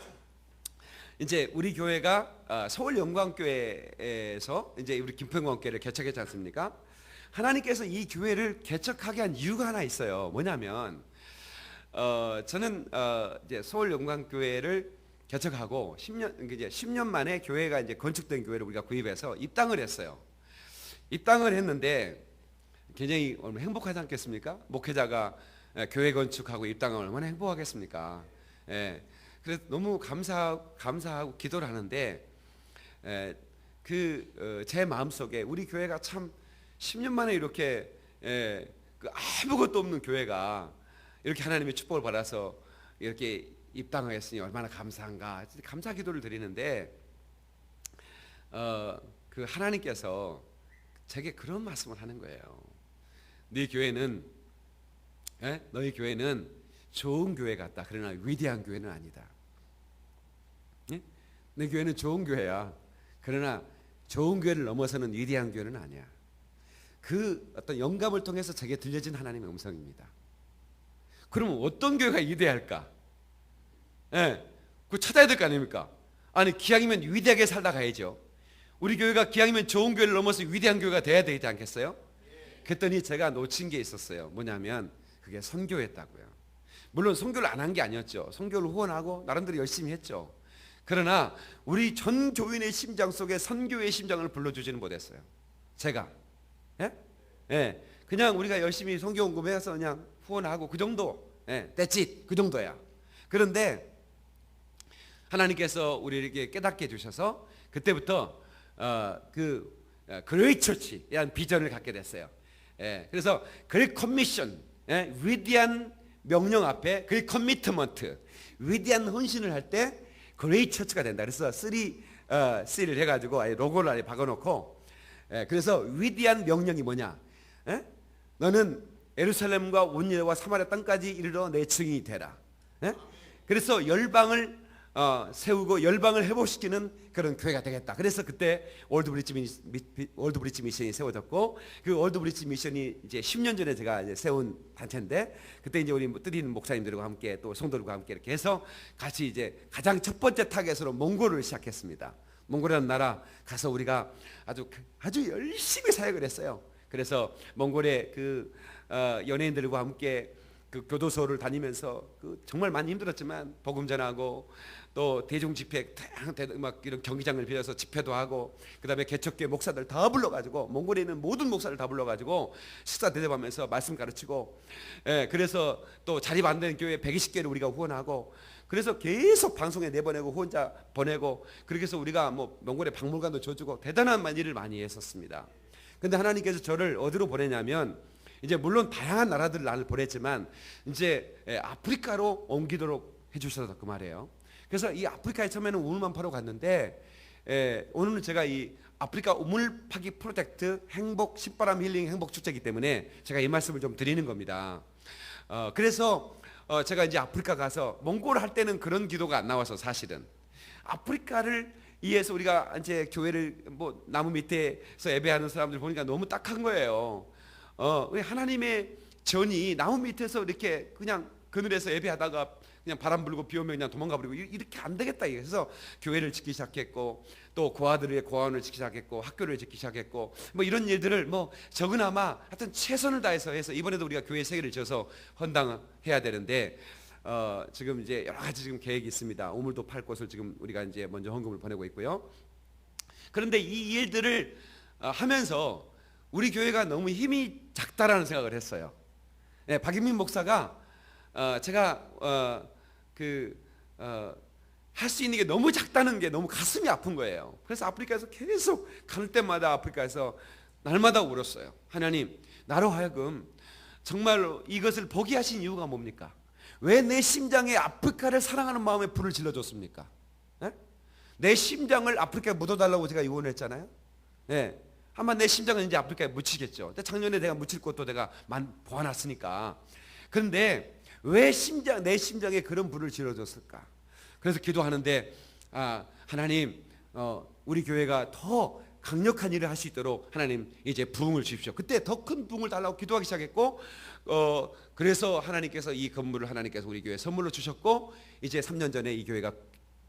이제 우리 교회가 서울 영광교회에서 이제 우리 김평광교회를 개척했지 않습니까? 하나님께서 이 교회를 개척하게 한 이유가 하나 있어요. 뭐냐면 저는 이제 서울 영광교회를 개척하고 10년 만에 교회가 이제 건축된 교회를 우리가 구입해서 입당을 했어요. 입당을 했는데 굉장히 행복하지 않겠습니까? 목회자가 교회 건축하고 입당하면 얼마나 행복하겠습니까? 예. 그래서 너무 감사하고 기도를 하는데 제 마음속에 우리 교회가 참 10년 만에 이렇게 그 아무것도 없는 교회가 이렇게 하나님의 축복을 받아서 이렇게 입당하였으니 얼마나 감사한가, 감사 기도를 드리는데 그 하나님께서 제게 그런 말씀을 하는 거예요. 너희 교회는 좋은 교회 같다. 그러나 위대한 교회는 아니다. 예? 내 교회는 좋은 교회야. 그러나 좋은 교회를 넘어서는 위대한 교회는 아니야. 그 어떤 영감을 통해서 제게 들려진 하나님의 음성입니다. 그러면 어떤 교회가 위대할까? 예, 그거 찾아야 될 거 아닙니까? 아니 기왕이면 위대하게 살다 가야죠. 우리 교회가 기왕이면 좋은 교회를 넘어서 위대한 교회가 돼야 되지 않겠어요? 그랬더니 제가 놓친 게 있었어요. 뭐냐면 그게 선교였다고요. 물론 선교를 안 한 게 아니었죠. 선교를 후원하고 나름대로 열심히 했죠. 그러나 우리 전 교인의 심장 속에 선교의 심장을 불러주지는 못했어요. 제가 그냥 우리가 열심히 선교 헌금해서 그냥 후원하고 그 정도, that's it, 그 정도야. 그런데 하나님께서 우리에게 깨닫게 해주셔서 그때부터 그레이트 처치라는 비전을 갖게 됐어요. 그래서 그레이트 커미션, 위대한 명령 앞에 그레이트 커미트먼트, 위대한 헌신을 할 때 그레이트 처치가 된다. 그래서 3C를 해가지고 로고를 아예 박아놓고, 그래서 위대한 명령이 뭐냐? 너는 예루살렘과 온 유다와 사마리아 땅까지 이르러 내 증인이 되라. 그래서 열방을 세우고 열방을 회복시키는 그런 교회가 되겠다. 그래서 그때 올드 브릿지 미션이 세워졌고, 그 올드 브릿지 미션이 이제 10년 전에 제가 이제 세운 단체인데, 그때 이제 우리 뜻 있는 목사님들과 함께 또 성도들과 함께 이렇게 해서 같이 이제 가장 첫 번째 타겟으로 몽골을 시작했습니다. 몽골이라는 나라 가서 우리가 아주 열심히 사역을 했어요. 그래서 몽골의 그 연예인들과 함께 그 교도소를 다니면서 그 정말 많이 힘들었지만 복음 전하고 또 대중 집회 막 이런 경기장을 빌려서 집회도 하고 그다음에 개척교회 목사들 다 불러가지고 몽골에 있는 모든 목사들 다 불러가지고 식사 대접하면서 말씀 가르치고 그래서 또 자립 안 되는 교회 120개를 우리가 후원하고 그래서 계속 방송에 내보내고 후원자 보내고 그렇게 해서 우리가 뭐 몽골에 박물관도 줘주고 대단한 일을 많이 했었습니다. 근데 하나님께서 저를 어디로 보내냐면 이제 물론 다양한 나라들 나를 보냈지만 이제 아프리카로 옮기도록 해주셔서 그 말이에요. 그래서 이 아프리카에 처음에는 우물만 파러 갔는데 오늘은 제가 이 아프리카 우물 파기 프로젝트 행복 신바람 힐링 행복 축제이기 때문에 제가 이 말씀을 좀 드리는 겁니다. 그래서 제가 이제 아프리카 가서 몽골 할 때는 그런 기도가 안 나와서 사실은 아프리카를 위해서 우리가 이제 교회를 뭐 나무 밑에서 예배하는 사람들 보니까 너무 딱한 거예요. 하나님의 전이 나무 밑에서 이렇게 그냥 그늘에서 예배하다가 그냥 바람 불고 비 오면 그냥 도망가 버리고 이렇게 안 되겠다. 그래서 교회를 짓기 시작했고 또 고아들의 고아원을 짓기 시작했고 학교를 짓기 시작했고 뭐 이런 일들을 뭐 적으나마 하여튼 최선을 다해서 해서 이번에도 우리가 교회 세 개를 지어서 헌당해야 되는데 지금 이제 여러 가지 지금 계획이 있습니다. 우물도 팔 곳을 지금 우리가 이제 먼저 헌금을 보내고 있고요. 그런데 이 일들을 하면서 우리 교회가 너무 힘이 작다라는 생각을 했어요. 박인민 목사가 제가 할 수 있는 게 너무 작다는 게 너무 가슴이 아픈 거예요. 그래서 아프리카에서 계속 갈 때마다 아프리카에서 날마다 울었어요. 하나님, 나로 하여금 정말로 이것을 보게 하신 이유가 뭡니까? 왜 내 심장에 아프리카를 사랑하는 마음에 불을 질러줬습니까? 내 심장을 아프리카에 묻어달라고 제가 요원했잖아요. 아마 내 심장은 이제 아프리카에 묻히겠죠. 근데 작년에 내가 묻힐 곳도 내가 보아놨으니까. 그런데 왜 내 심장에 그런 불을 질러줬을까? 그래서 기도하는데 하나님 우리 교회가 더 강력한 일을 할 수 있도록 하나님 이제 부흥을 주십시오. 그때 더 큰 부흥을 달라고 기도하기 시작했고 그래서 하나님께서 이 건물을 하나님께서 우리 교회에 선물로 주셨고 이제 3년 전에 이 교회가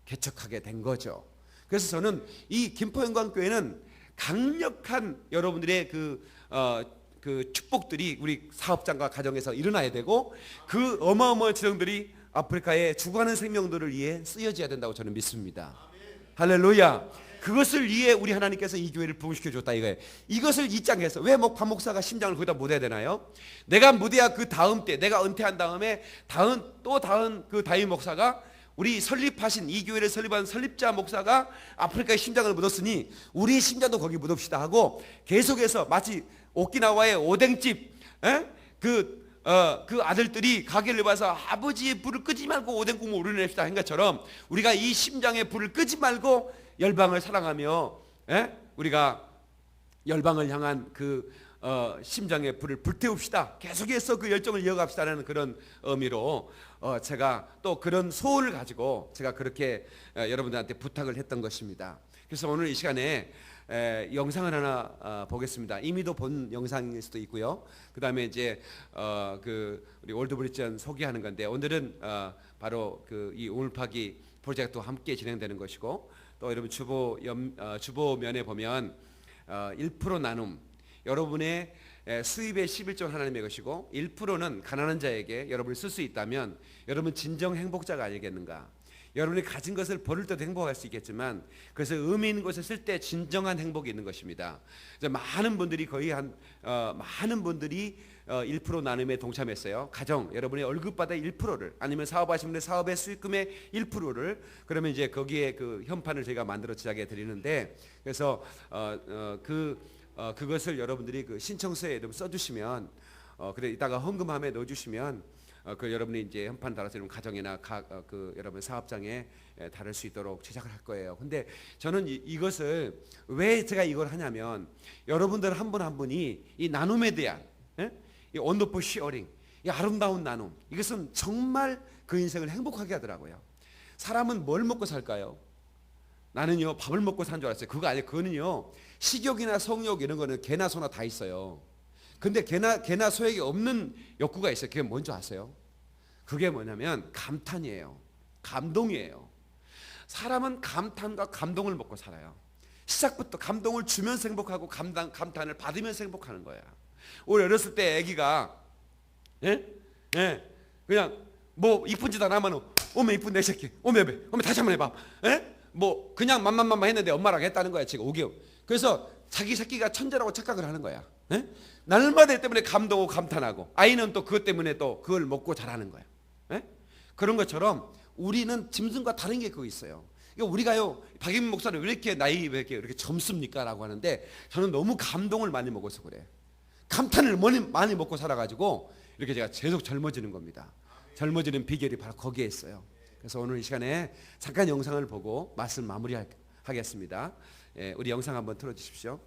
개척하게 된 거죠. 그래서 저는 이 김포영광교회는 강력한 여러분들의 그 축복들이 우리 사업장과 가정에서 일어나야 되고 그 어마어마한 지령들이 아프리카의 죽어가는 생명들을 위해 쓰여져야 된다고 저는 믿습니다. 할렐루야. 그것을 위해 우리 하나님께서 이 교회를 부흥시켜 줬다 이거예요. 이것을 입장해서 왜 박 목사가 심장을 거기다 못 해야 되나요? 내가 못해야 그 다음 때 내가 은퇴한 다음에 다음 그 다임 목사가 우리 설립하신 이 교회를 설립한 설립자 목사가 아프리카의 심장을 묻었으니 우리의 심장도 거기 묻읍시다 하고 계속해서 마치 오키나와의 오뎅집 그 아들들이 가게를 봐서 아버지의 불을 끄지 말고 오뎅 국물 우려냅시다 한 것처럼 우리가 이 심장의 불을 끄지 말고 열방을 사랑하며 우리가 열방을 향한 그 심장의 불을 불태웁시다. 계속해서 그 열정을 이어갑시다라는 그런 의미로 제가 또 그런 소원을 가지고 제가 그렇게 여러분들한테 부탁을 했던 것입니다. 그래서 오늘 이 시간에 영상을 하나 보겠습니다. 이미도 본 영상일 수도 있고요. 그 다음에 이제 우리 올드브리전 소개하는 건데 오늘은 바로 이 우물파기 프로젝트와 함께 진행되는 것이고 또 여러분 주보면에 보면 1% 나눔 여러분의 수입의 11조 하나님의 것이고 1%는 가난한 자에게 여러분이 쓸 수 있다면 여러분 진정 행복자가 아니겠는가? 여러분이 가진 것을 버릴 때도 행복할 수 있겠지만 그래서 의미 있는 것을 쓸 때 진정한 행복이 있는 것입니다. 많은 분들이 많은 분들이 1% 나눔에 동참했어요. 가정 여러분의 월급받아 1%를 아니면 사업하시는 분의 사업의 수익금의 1%를 그러면 이제 거기에 그 현판을 저희가 만들어 제작해 드리는데 그래서 그것을 여러분들이 그 신청서에 써주시면 그래 이따가 헌금함에 넣어주시면 그 여러분이 이제 현판 달아서 여러분 가정이나 여러분 사업장에 달을 수 있도록 제작을 할 거예요. 근데 저는 이것을 왜 제가 이걸 하냐면 여러분들 한 분 한 분이 이 나눔에 대한 이 원더풀 쉐어링, 이 아름다운 나눔 이것은 정말 그 인생을 행복하게 하더라고요. 사람은 뭘 먹고 살까요? 나는요 밥을 먹고 산 줄 알았어요. 그거 아니에요. 그거는요 식욕이나 성욕 이런 거는 개나 소나 다 있어요. 근데 개나 소에게 없는 욕구가 있어요. 그게 뭔지 아세요? 그게 뭐냐면 감탄이에요. 감동이에요. 사람은 감탄과 감동을 먹고 살아요. 시작부터 감동을 주면서 행복하고 감탄을 받으면서 행복하는 거야. 우리 어렸을 때 애기가 그냥 뭐 이쁜 짓 안 하면 어머 이쁜 내 새끼 어머 다시 한번 해봐. 뭐 그냥 맘만 했는데 엄마랑 했다는 거야 지금 5개월. 그래서 자기 새끼가 천재라고 착각을 하는 거야. 날마다 때문에 감동하고 감탄하고, 아이는 또 그것 때문에 또 그걸 먹고 자라는 거야. 그런 것처럼 우리는 짐승과 다른 게 그거 있어요. 우리가요, 박인민 목사는 왜 이렇게 나이 왜 이렇게 젊습니까? 라고 하는데, 저는 너무 감동을 많이 먹어서 그래. 감탄을 많이 먹고 살아가지고 이렇게 제가 계속 젊어지는 겁니다. 젊어지는 비결이 바로 거기에 있어요. 그래서 오늘 이 시간에 잠깐 영상을 보고 말씀 마무리하겠습니다. 우리 영상 한번 틀어주십시오.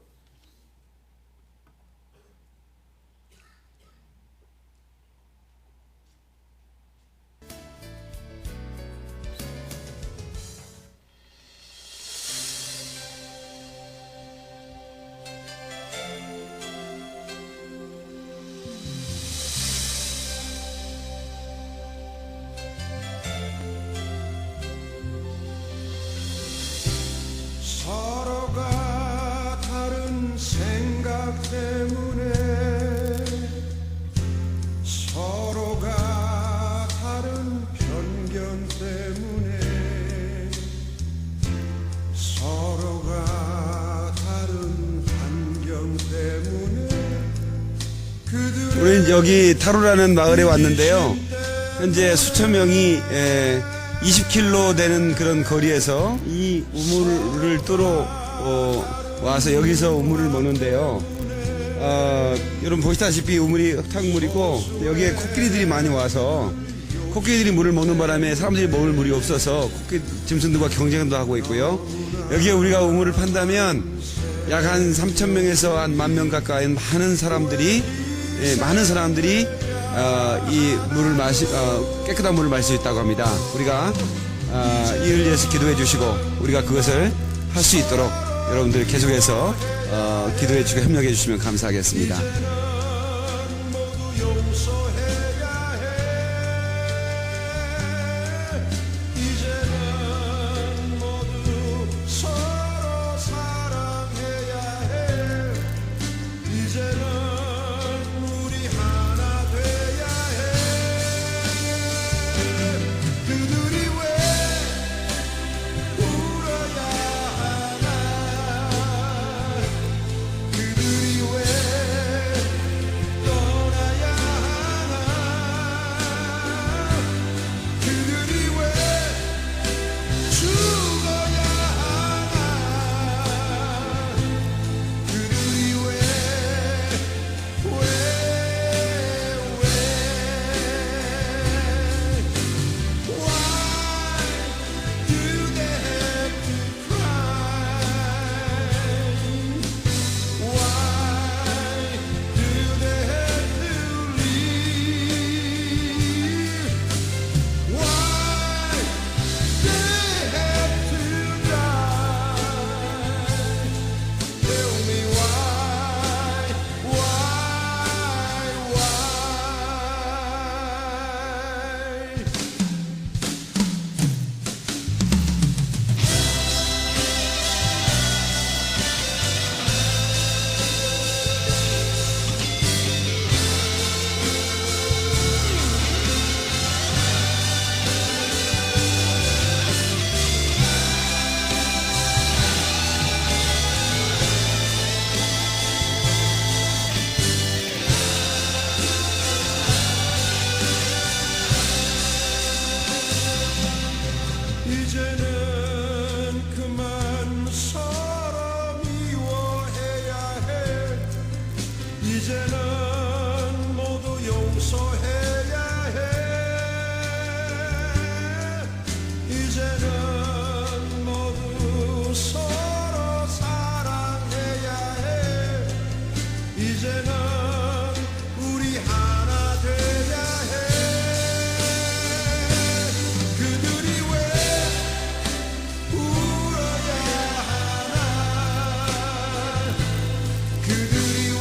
서로가 다른 생각 때문에, 서로가 다른 편견 때문에, 서로가 다른 환경 때문에 우리는 여기 타로라는 마을에 왔는데요. 현재 수천 명이 20km 되는 그런 거리에서 이 우물을 뚫어 와서 여기서 우물을 먹는데요. 여러분 보시다시피 우물이 흙탕물이고, 여기에 코끼리들이 많이 와서 코끼리들이 물을 먹는 바람에 사람들이 먹을 물이 없어서 짐승들과 경쟁도 하고 있고요. 여기에 우리가 우물을 판다면 약 한 3,000명에서 한 10,000명 가까이 많은 사람들이 이 물을 깨끗한 물을 마실 수 있다고 합니다. 우리가 이를 위해서 기도해 주시고, 우리가 그것을 할 수 있도록 여러분들 계속해서 기도해 주시고 협력해 주시면 감사하겠습니다. 모두 용서해야 해. 이제는 모두 서로 사랑해야 해. 이제는 우리 하나 돼야 해. 그들이 왜 울어야 하나. 그들이 왜 떠나야 하나. 그들이 왜 죽어야 하나. 그들이 왜 Why do they have to cry? Why do they have to leave? Why they have to die? Tell me why? 이제는 그만 서로 미워해야 해. 이제는 모두 용서해야 해. 이제는 모두 서로 사랑해야 해. 이제는 우리 하나 돼야 해. 그들이 왜 울어야 하나. 그들이 왜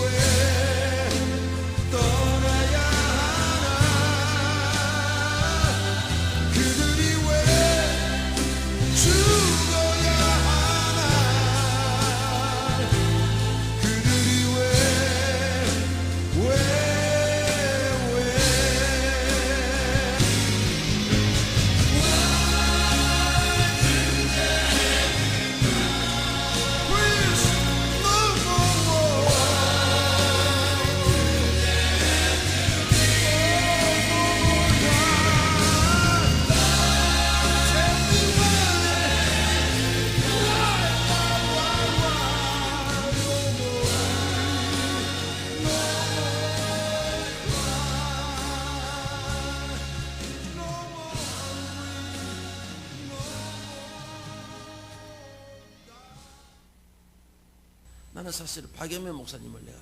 나는 사실 박영면 목사님을 내가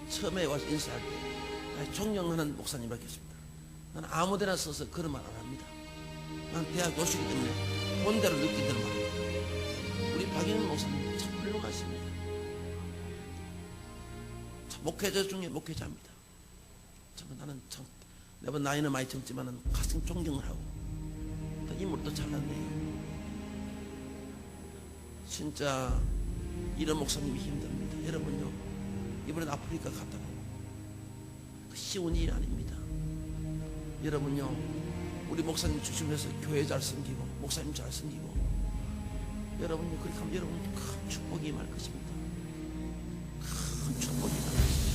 처음에 와서 인사할 때 존경하는 목사님밖에 없습니다. 나는 아무데나 서서 그런 말 안 합니다. 난 대학 교수이기 때문에 본대로 느낀 대로 말합니다. 우리 박영면 목사님 참 훌륭하십니다. 참 목회자 중에 목회자입니다. 참 나는 참 매번 나이는 많이 젊지만은 가슴 존경을 하고 또 인물도 잘났네요. 진짜 이런 목사님이 힘듭니다. 여러분요, 이번에 아프리카 갔다고 쉬운 일이 아닙니다. 여러분요, 우리 목사님 중심에서 교회 잘 섬기고 목사님 잘 섬기고 여러분요, 그렇게 하면 여러분 큰 축복이 임할 것입니다. 큰 축복이 임할 것입니다.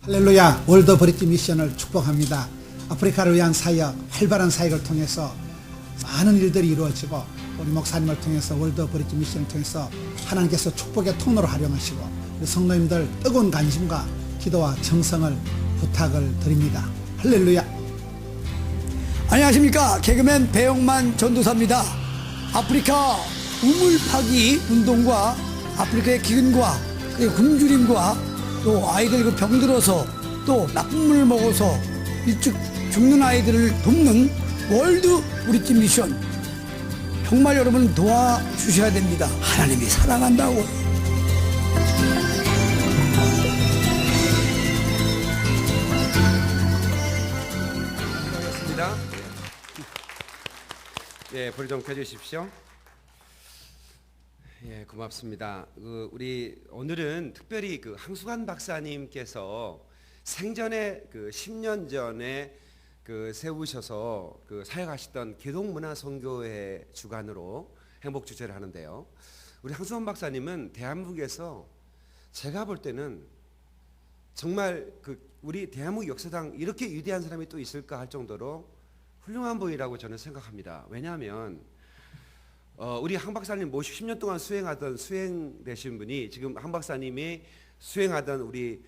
할렐루야. 월드 브릿지 미션을 축복합니다. 아프리카를 위한 사역, 활발한 사역을 통해서 많은 일들이 이루어지고 우리 목사님을 통해서 월드 브릿지 미션을 통해서 하나님께서 축복의 통로로 활용하시고 우리 성도님들 뜨거운 관심과 기도와 정성을 부탁을 드립니다. 할렐루야. 안녕하십니까. 개그맨 배영만 전도사입니다. 아프리카 우물 파기 운동과 아프리카의 기근과 굶주림과 또 아이들 병들어서 또 나쁜 물을 먹어서 일찍 죽는 아이들을 돕는 월드 브릿지 미션, 정말 여러분 도와주셔야 됩니다. 하나님이 사랑한다고. 수고하셨습니다. 예, 불 좀 켜주십시오. 예, 고맙습니다. 우리 오늘은 특별히 항수관 박사님께서 생전에 10년 전에 세우셔서 사역하시던 기독문화선교회 주관으로 행복 주제를 하는데요. 우리 항수관 박사님은 대한민국에서 제가 볼 때는 정말 우리 대한민국 역사상 이렇게 위대한 사람이 또 있을까 할 정도로 훌륭한 분이라고 저는 생각합니다. 왜냐하면 우리 항 박사님 모시고 10년 동안 수행되신 분이 지금 항 박사님이 수행하던 우리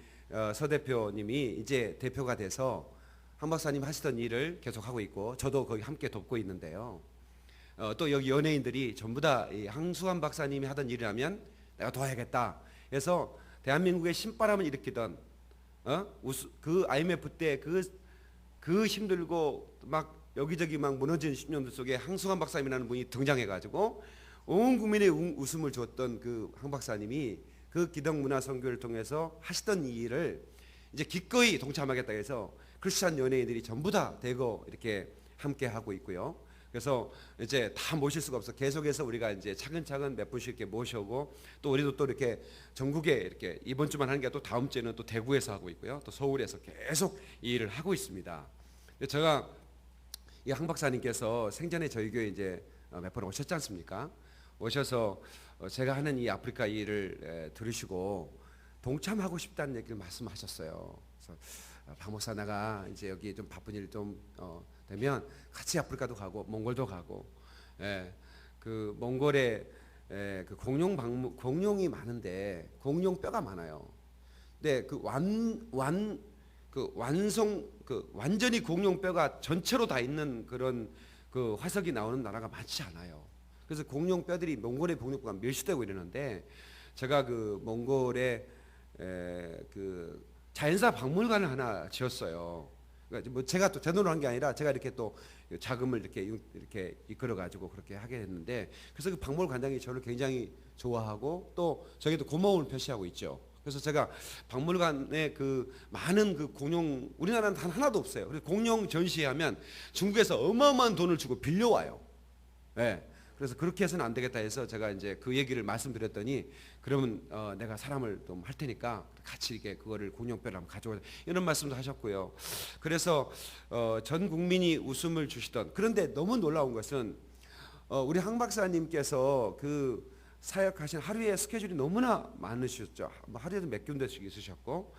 서 대표님이 이제 대표가 돼서 항 박사님 하시던 일을 계속하고 있고 저도 거기 함께 돕고 있는데요. 또 여기 연예인들이 전부 다 이 항수관 박사님이 하던 일이라면 내가 도와야겠다. 그래서 대한민국의 신바람을 일으키던 그 IMF 때 그 힘들고 막 여기저기 막 무너진 10년들 속에 항수관 박사님이라는 분이 등장해가지고 온 국민의 웃음을 줬던 항 박사님이 기독문화선교를 통해서 하시던 이 일을 이제 기꺼이 동참하겠다 해서 크리스찬 연예인들이 전부 다 대거 이렇게 함께 하고 있고요. 그래서 이제 다 모실 수가 없어 계속해서 우리가 이제 차근차근 몇 분씩 이렇게 모셔오고 또 우리도 또 이렇게 전국에 이렇게 이번 주만 하는 게 또 다음 주에는 또 대구에서 하고 있고요. 또 서울에서 계속 이 일을 하고 있습니다. 제가 이 항 박사님께서 생전에 저희 교회 이제 몇 번 오셨지 않습니까? 오셔서 제가 하는 이 아프리카 일을 들으시고 동참하고 싶다는 얘기를 말씀하셨어요. 그래서 박 목사 나가 이제 여기 좀 바쁜 일 좀 되면 같이 아프리카도 가고 몽골도 가고, 그 몽골에 공룡이 많은데 공룡뼈가 많아요. 근데 완전히 공룡뼈가 전체로 다 있는 그런 화석이 나오는 나라가 많지 않아요. 그래서 공룡뼈들이 몽골의 공룡뼈가 멸시되고 이러는데 제가 몽골에 자연사 박물관을 하나 지었어요. 그러니까 뭐 제가 또 제 돈으로 한 게 아니라 제가 이렇게 또 자금을 이렇게 이끌어 가지고 그렇게 하게 했는데, 그래서 박물관장이 저를 굉장히 좋아하고 또 저에게도 고마움을 표시하고 있죠. 그래서 제가 박물관에 그 많은 그 공룡, 우리나라는 단 하나도 없어요. 그래서 공룡 전시하면 중국에서 어마어마한 돈을 주고 빌려와요. 예. 그래서 그렇게 해서는 안 되겠다 해서 제가 이제 그 얘기를 말씀드렸더니, 그러면 내가 사람을 좀 할 테니까 같이 이렇게 그거를 공룡뼈를 한번 가져오자, 이런 말씀도 하셨고요. 그래서 전 국민이 웃음을 주시던, 그런데 너무 놀라운 것은 우리 황 박사님께서 그 사역하신 하루에 스케줄이 너무나 많으셨죠. 하루에도 몇 군데씩 있으셨고,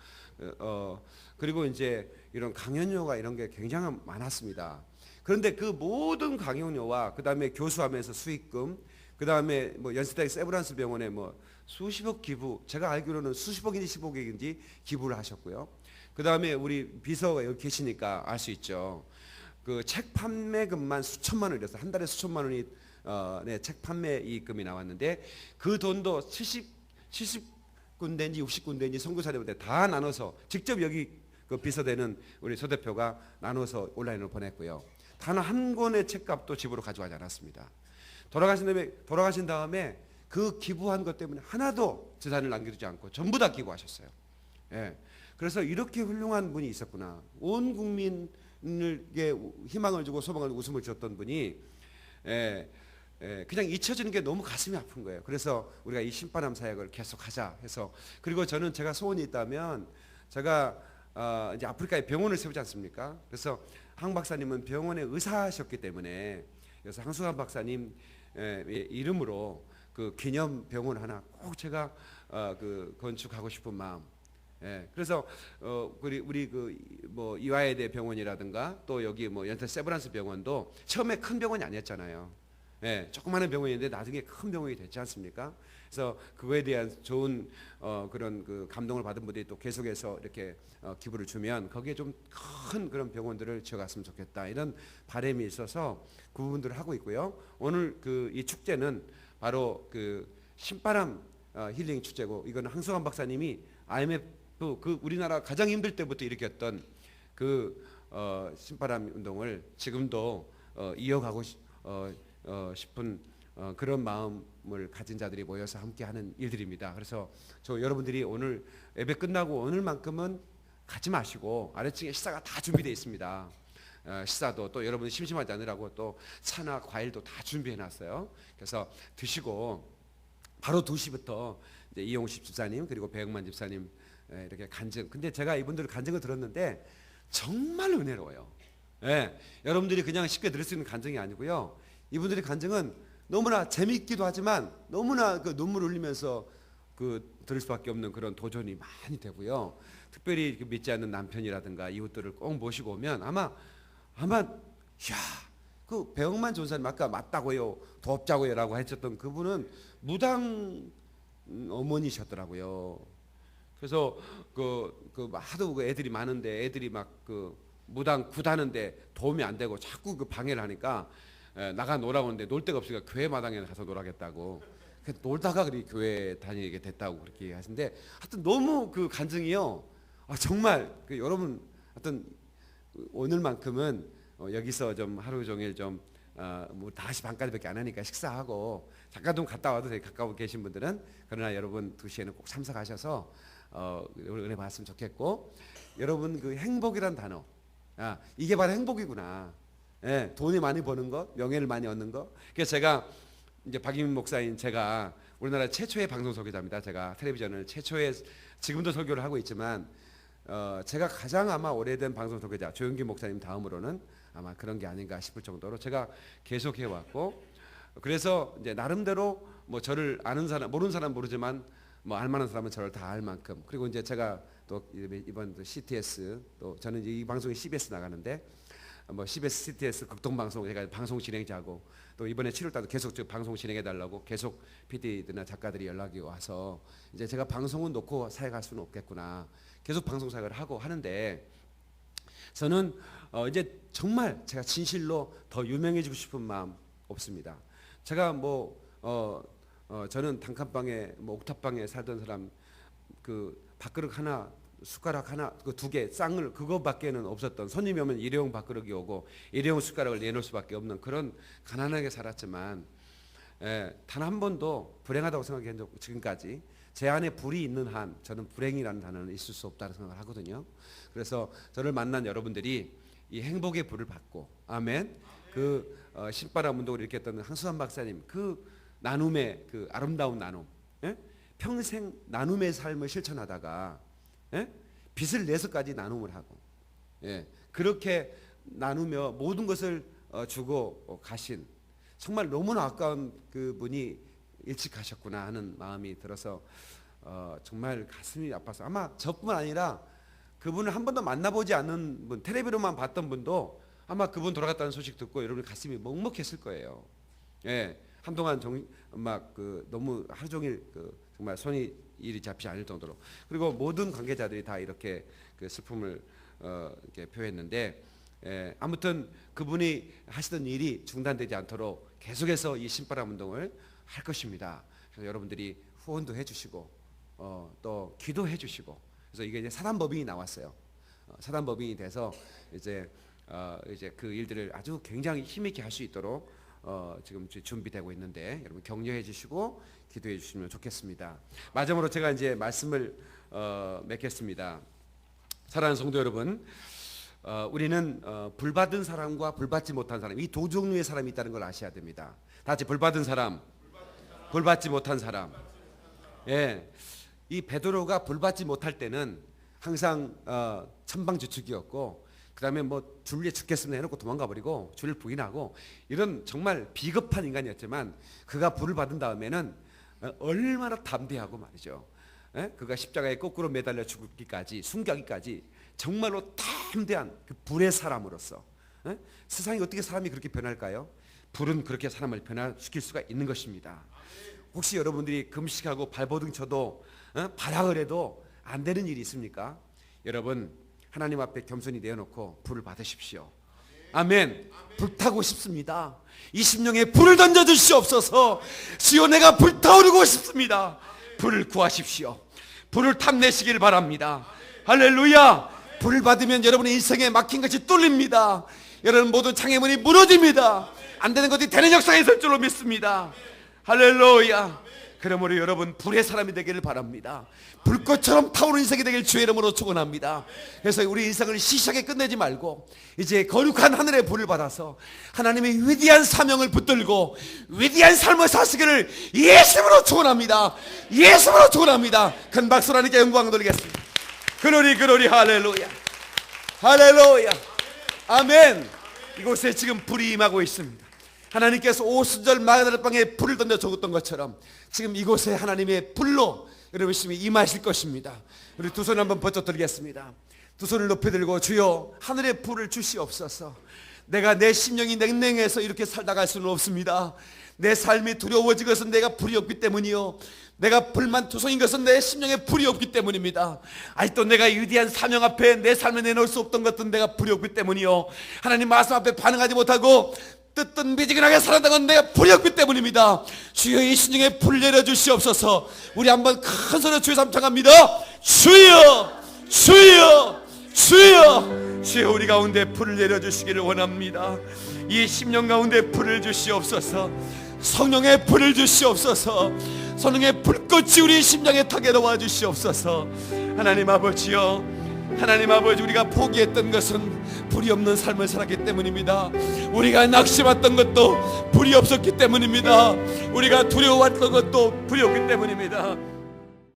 그리고 이제 이런 강연료가 이런 게 굉장히 많았습니다. 그런데 그 모든 강연료와 그다음에 교수하면서 수익금, 그다음에 뭐 연세대 세브란스 병원에 뭐 수십억 기부, 제가 알기로는 수십억인지 10억인지 기부를 하셨고요. 그다음에 우리 비서가 여기 계시니까 알 수 있죠. 그 책 판매금만 수천만 원이었어요. 한 달에 수천만 원이 네, 책 판매 이익금이 나왔는데, 그 돈도 70군데인지 60군데인지 선교사들한테 다 나눠서 직접 여기 그 비서되는 우리 소 대표가 나눠서 온라인으로 보냈고요. 단 한 권의 책값도 집으로 가져가지 않았습니다. 돌아가신 다음에 그 기부한 것 때문에 하나도 재산을 남겨두지 않고 전부 다 기부하셨어요. 예. 그래서 이렇게 훌륭한 분이 있었구나. 온 국민에게 희망을 주고 소망을 주고 웃음을 줬던 분이 그냥 잊혀지는 게 너무 가슴이 아픈 거예요. 그래서 우리가 이 신바람 사역을 계속하자 해서, 그리고 저는 제가 소원이 있다면 제가 이제 아프리카에 병원을 세우지 않습니까? 그래서 황 박사님은 병원의 의사셨기 때문에, 그래서 황수환 박사님 이름으로 그 기념 병원 하나 꼭 제가 그 건축하고 싶은 마음. 그래서 우리 그 뭐 이화여대 병원이라든가 또 여기 뭐 연세 세브란스 병원도 처음에 큰 병원이 아니었잖아요. 조그마한 병원인데 나중에 큰 병원이 됐지 않습니까? 그래서 그거에 대한 좋은 그런 그 감동을 받은 분들이 또 계속해서 이렇게 기부를 주면 거기에 좀 큰 그런 병원들을 지어갔으면 좋겠다, 이런 바람이 있어서 그 부분들을 하고 있고요. 오늘 그 이 축제는 바로 그 신바람 힐링 축제고, 이거는 황수환 박사님이 IMF 그 우리나라 가장 힘들 때부터 일으켰던 그 신바람 운동을 지금도 이어가고 싶은 그런 마음을 가진 자들이 모여서 함께하는 일들입니다. 그래서 저 여러분들이 오늘 예배 끝나고 오늘만큼은 가지 마시고, 아래층에 식사가 다 준비되어 있습니다. 식사도 또 여러분이 심심하지 않으라고 또 차나 과일도 다 준비해 놨어요. 그래서 드시고 바로 2시부터 이제 이용식 집사님 그리고 배영만 집사님 이렇게 간증. 근데 제가 이분들 간증을 들었는데 정말 은혜로워요. 여러분들이 그냥 쉽게 들을 수 있는 간증이 아니고요. 이분들의 간증은 너무나 재미있기도 하지만 너무나 그 눈물 흘리면서 그 들을 수밖에 없는 그런 도전이 많이 되고요. 특별히 믿지 않는 남편이라든가 이웃들을 꼭 모시고 오면 아마 야, 그 배영만 전사님 아까 맞다고요, 돕자고요라고 하셨던 그분은 무당 어머니셨더라고요. 그래서 그 하도 그 애들이 많은데 애들이 막 그 무당 굿하는데 도움이 안 되고 자꾸 그 방해를 하니까 나가 놀아오는데 놀 데가 없으니까 교회 마당에 가서 놀아겠다고. 놀다가 그리 교회 다니게 됐다고 그렇게 하시는데, 하여튼 너무 그 간증이요. 정말 그 여러분 하여튼 오늘만큼은 여기서 좀 하루 종일 좀 뭐 5시 반까지밖에 안 하니까 식사하고 잠깐 좀 갔다 와도 되게 가까워 계신 분들은, 그러나 여러분 2시에는 꼭 참석하셔서 은혜 받았으면 좋겠고, 여러분 그 행복이란 단어, 이게 바로 행복이구나. 돈이 많이 버는 것, 명예를 많이 얻는 것. 그래서 제가 이제 박희민 목사인 제가 우리나라 최초의 방송 설교자입니다. 제가 텔레비전을 최초의, 지금도 설교를 하고 있지만 제가 가장 아마 오래된 방송 설교자, 조영기 목사님 다음으로는 아마 그런 게 아닌가 싶을 정도로 제가 계속 해왔고, 그래서 이제 나름대로 뭐 저를 아는 사람, 모르는 사람 모르지만 뭐 알만한 사람은 저를 다 알 만큼, 그리고 이제 제가 또 이번 CTS, 또 저는 이 방송이 CBS 나가는데 뭐 CBS CTS 극동방송 제가 방송 진행자고, 또 이번에 7월달도 계속 방송 진행해 달라고 계속 PD들이나 작가들이 연락이 와서 이제 제가 방송은 놓고 사역할 수는 없겠구나, 계속 방송 사역을 하고 하는데, 저는 이제 정말 제가 진실로 더 유명해지고 싶은 마음 없습니다. 제가 저는 단칸방에 뭐 옥탑방에 살던 사람, 그 밥그릇 하나, 숟가락 하나, 그 2개 쌍을 그거밖에는 없었던, 손님이 오면 일회용 밥그릇이 오고 일회용 숟가락을 내놓을 수밖에 없는 그런 가난하게 살았지만, 단 한 번도 불행하다고 생각한 적 지금까지 제 안에 불이 있는 한 저는 불행이라는 단어는 있을 수 없다는 생각을 하거든요. 그래서 저를 만난 여러분들이 이 행복의 불을 받고, 아멘. 그 신바람 운동을 일으켰던 황수환 박사님 그 나눔의 그 아름다운 나눔, 예? 평생 나눔의 삶을 실천하다가, 예? 빚을 내서까지 나눔을 하고, 예? 그렇게 나누며 모든 것을 주고 가신 정말 너무나 아까운 그 분이 일찍하셨구나 하는 마음이 들어서 정말 가슴이 아파서, 아마 저뿐만 아니라 그분을 한 번도 만나보지 않는 분, 텔레비로만 봤던 분도 아마 그분 돌아갔다는 소식 듣고 여러분 가슴이 먹먹했을 거예요. 예, 한동안 막 너무 하루 종일 정말 손이 일이 잡히지 않을 정도로. 그리고 모든 관계자들이 다 이렇게 그 슬픔을 이렇게 표했는데, 아무튼 그분이 하시던 일이 중단되지 않도록 계속해서 이 신바람 운동을 할 것입니다. 그래서 여러분들이 후원도 해주시고 또 기도해 주시고, 그래서 이게 이제 사단법인이 나왔어요. 사단법인이 돼서 이제 그 일들을 아주 굉장히 힘있게 할 수 있도록 지금 준비되고 있는데 여러분 격려해 주시고 기도해 주시면 좋겠습니다. 마지막으로 제가 이제 말씀을 맺겠습니다. 사랑하는 성도 여러분, 우리는 불받은 사람과 불받지 못한 사람, 이 두 종류의 사람이 있다는 걸 아셔야 됩니다. 다 같이 불받은 사람, 불받지 못한 사람. 예, 이 베드로가 불받지 못할 때는 항상 천방지축이었고, 그 다음에 뭐 줄리에 죽겠습니다 해놓고 도망가 버리고 줄을 부인하고 이런 정말 비겁한 인간이었지만, 그가 불을 받은 다음에는 얼마나 담대하고 말이죠. 예? 그가 십자가에 거꾸로 매달려 죽기까지, 순교하기까지 정말로 담대한 그 불의 사람으로서, 예? 세상이 어떻게 사람이 그렇게 변할까요? 불은 그렇게 사람을 변화시킬 수가 있는 것입니다. 혹시 여러분들이 금식하고 발버둥 쳐도 발악을 해도 안 되는 일이 있습니까? 여러분, 하나님 앞에 겸손히 내어놓고 불을 받으십시오. 아멘. 불타고 싶습니다. 이 심령에 불을 던져주시옵소서. 주여, 내가 불타오르고 싶습니다. 불을 구하십시오. 불을 탐내시길 바랍니다. 할렐루야. 불을 받으면 여러분의 인생에 막힌 것이 뚫립니다. 여러분 모든 장애물이 무너집니다. 안 되는 것이 되는 역사에 있을 줄로 믿습니다. 할렐루야. 그러므로 여러분 불의 사람이 되기를 바랍니다. 불꽃처럼 타오르는 인생이 되길 주의 이름으로 축원합니다. 그래서 우리 인생을 시시하게 끝내지 말고 이제 거룩한 하늘의 불을 받아서 하나님의 위대한 사명을 붙들고 위대한 삶을 사시기를 예수님으로 축원합니다. 예수님으로 축원합니다. 큰 박수로 하나님께 영광 돌리겠습니다. 그러리 그러리. 할렐루야. 할렐루야. 아멘. 이곳에 지금 불이 임하고 있습니다. 하나님께서 오순절 마가다락방에 불을 던져 죽었던 것처럼 지금 이곳에 하나님의 불로 여러분 심히 임하실 것입니다. 우리 두 손 한번 번쩍 들겠습니다. 두 손을 높이 들고, 주여 하늘의 불을 주시옵소서. 내가 내 심령이 냉랭해서 이렇게 살다갈 수는 없습니다. 내 삶이 두려워진 것은 내가 불이 없기 때문이요, 내가 불만 투성인 것은 내 심령에 불이 없기 때문입니다. 아직도 내가 위대한 사명 앞에 내 삶을 내놓을 수 없던 것은 내가 불이 없기 때문이요, 하나님 말씀 앞에 반응하지 못하고 뜨뜻 미지근하게 살아간 건 내가 불이 없기 때문입니다. 주여 이 심령에 불 내려주시옵소서. 우리 한번 큰 소리로 주여 삼창합니다. 주여 주여 주여. 주여 우리 가운데 불을 내려주시기를 원합니다. 이 심령 가운데 불을 주시옵소서. 성령의 불을 주시옵소서. 성령의 불꽃이 우리 심령에 타게 도와주시옵소서. 하나님 아버지여, 하나님 아버지, 우리가 포기했던 것은 불이 없는 삶을 살았기 때문입니다. 우리가 낙심했던 것도 불이 없었기 때문입니다. 우리가 두려워했던 것도 불이 없기 때문입니다.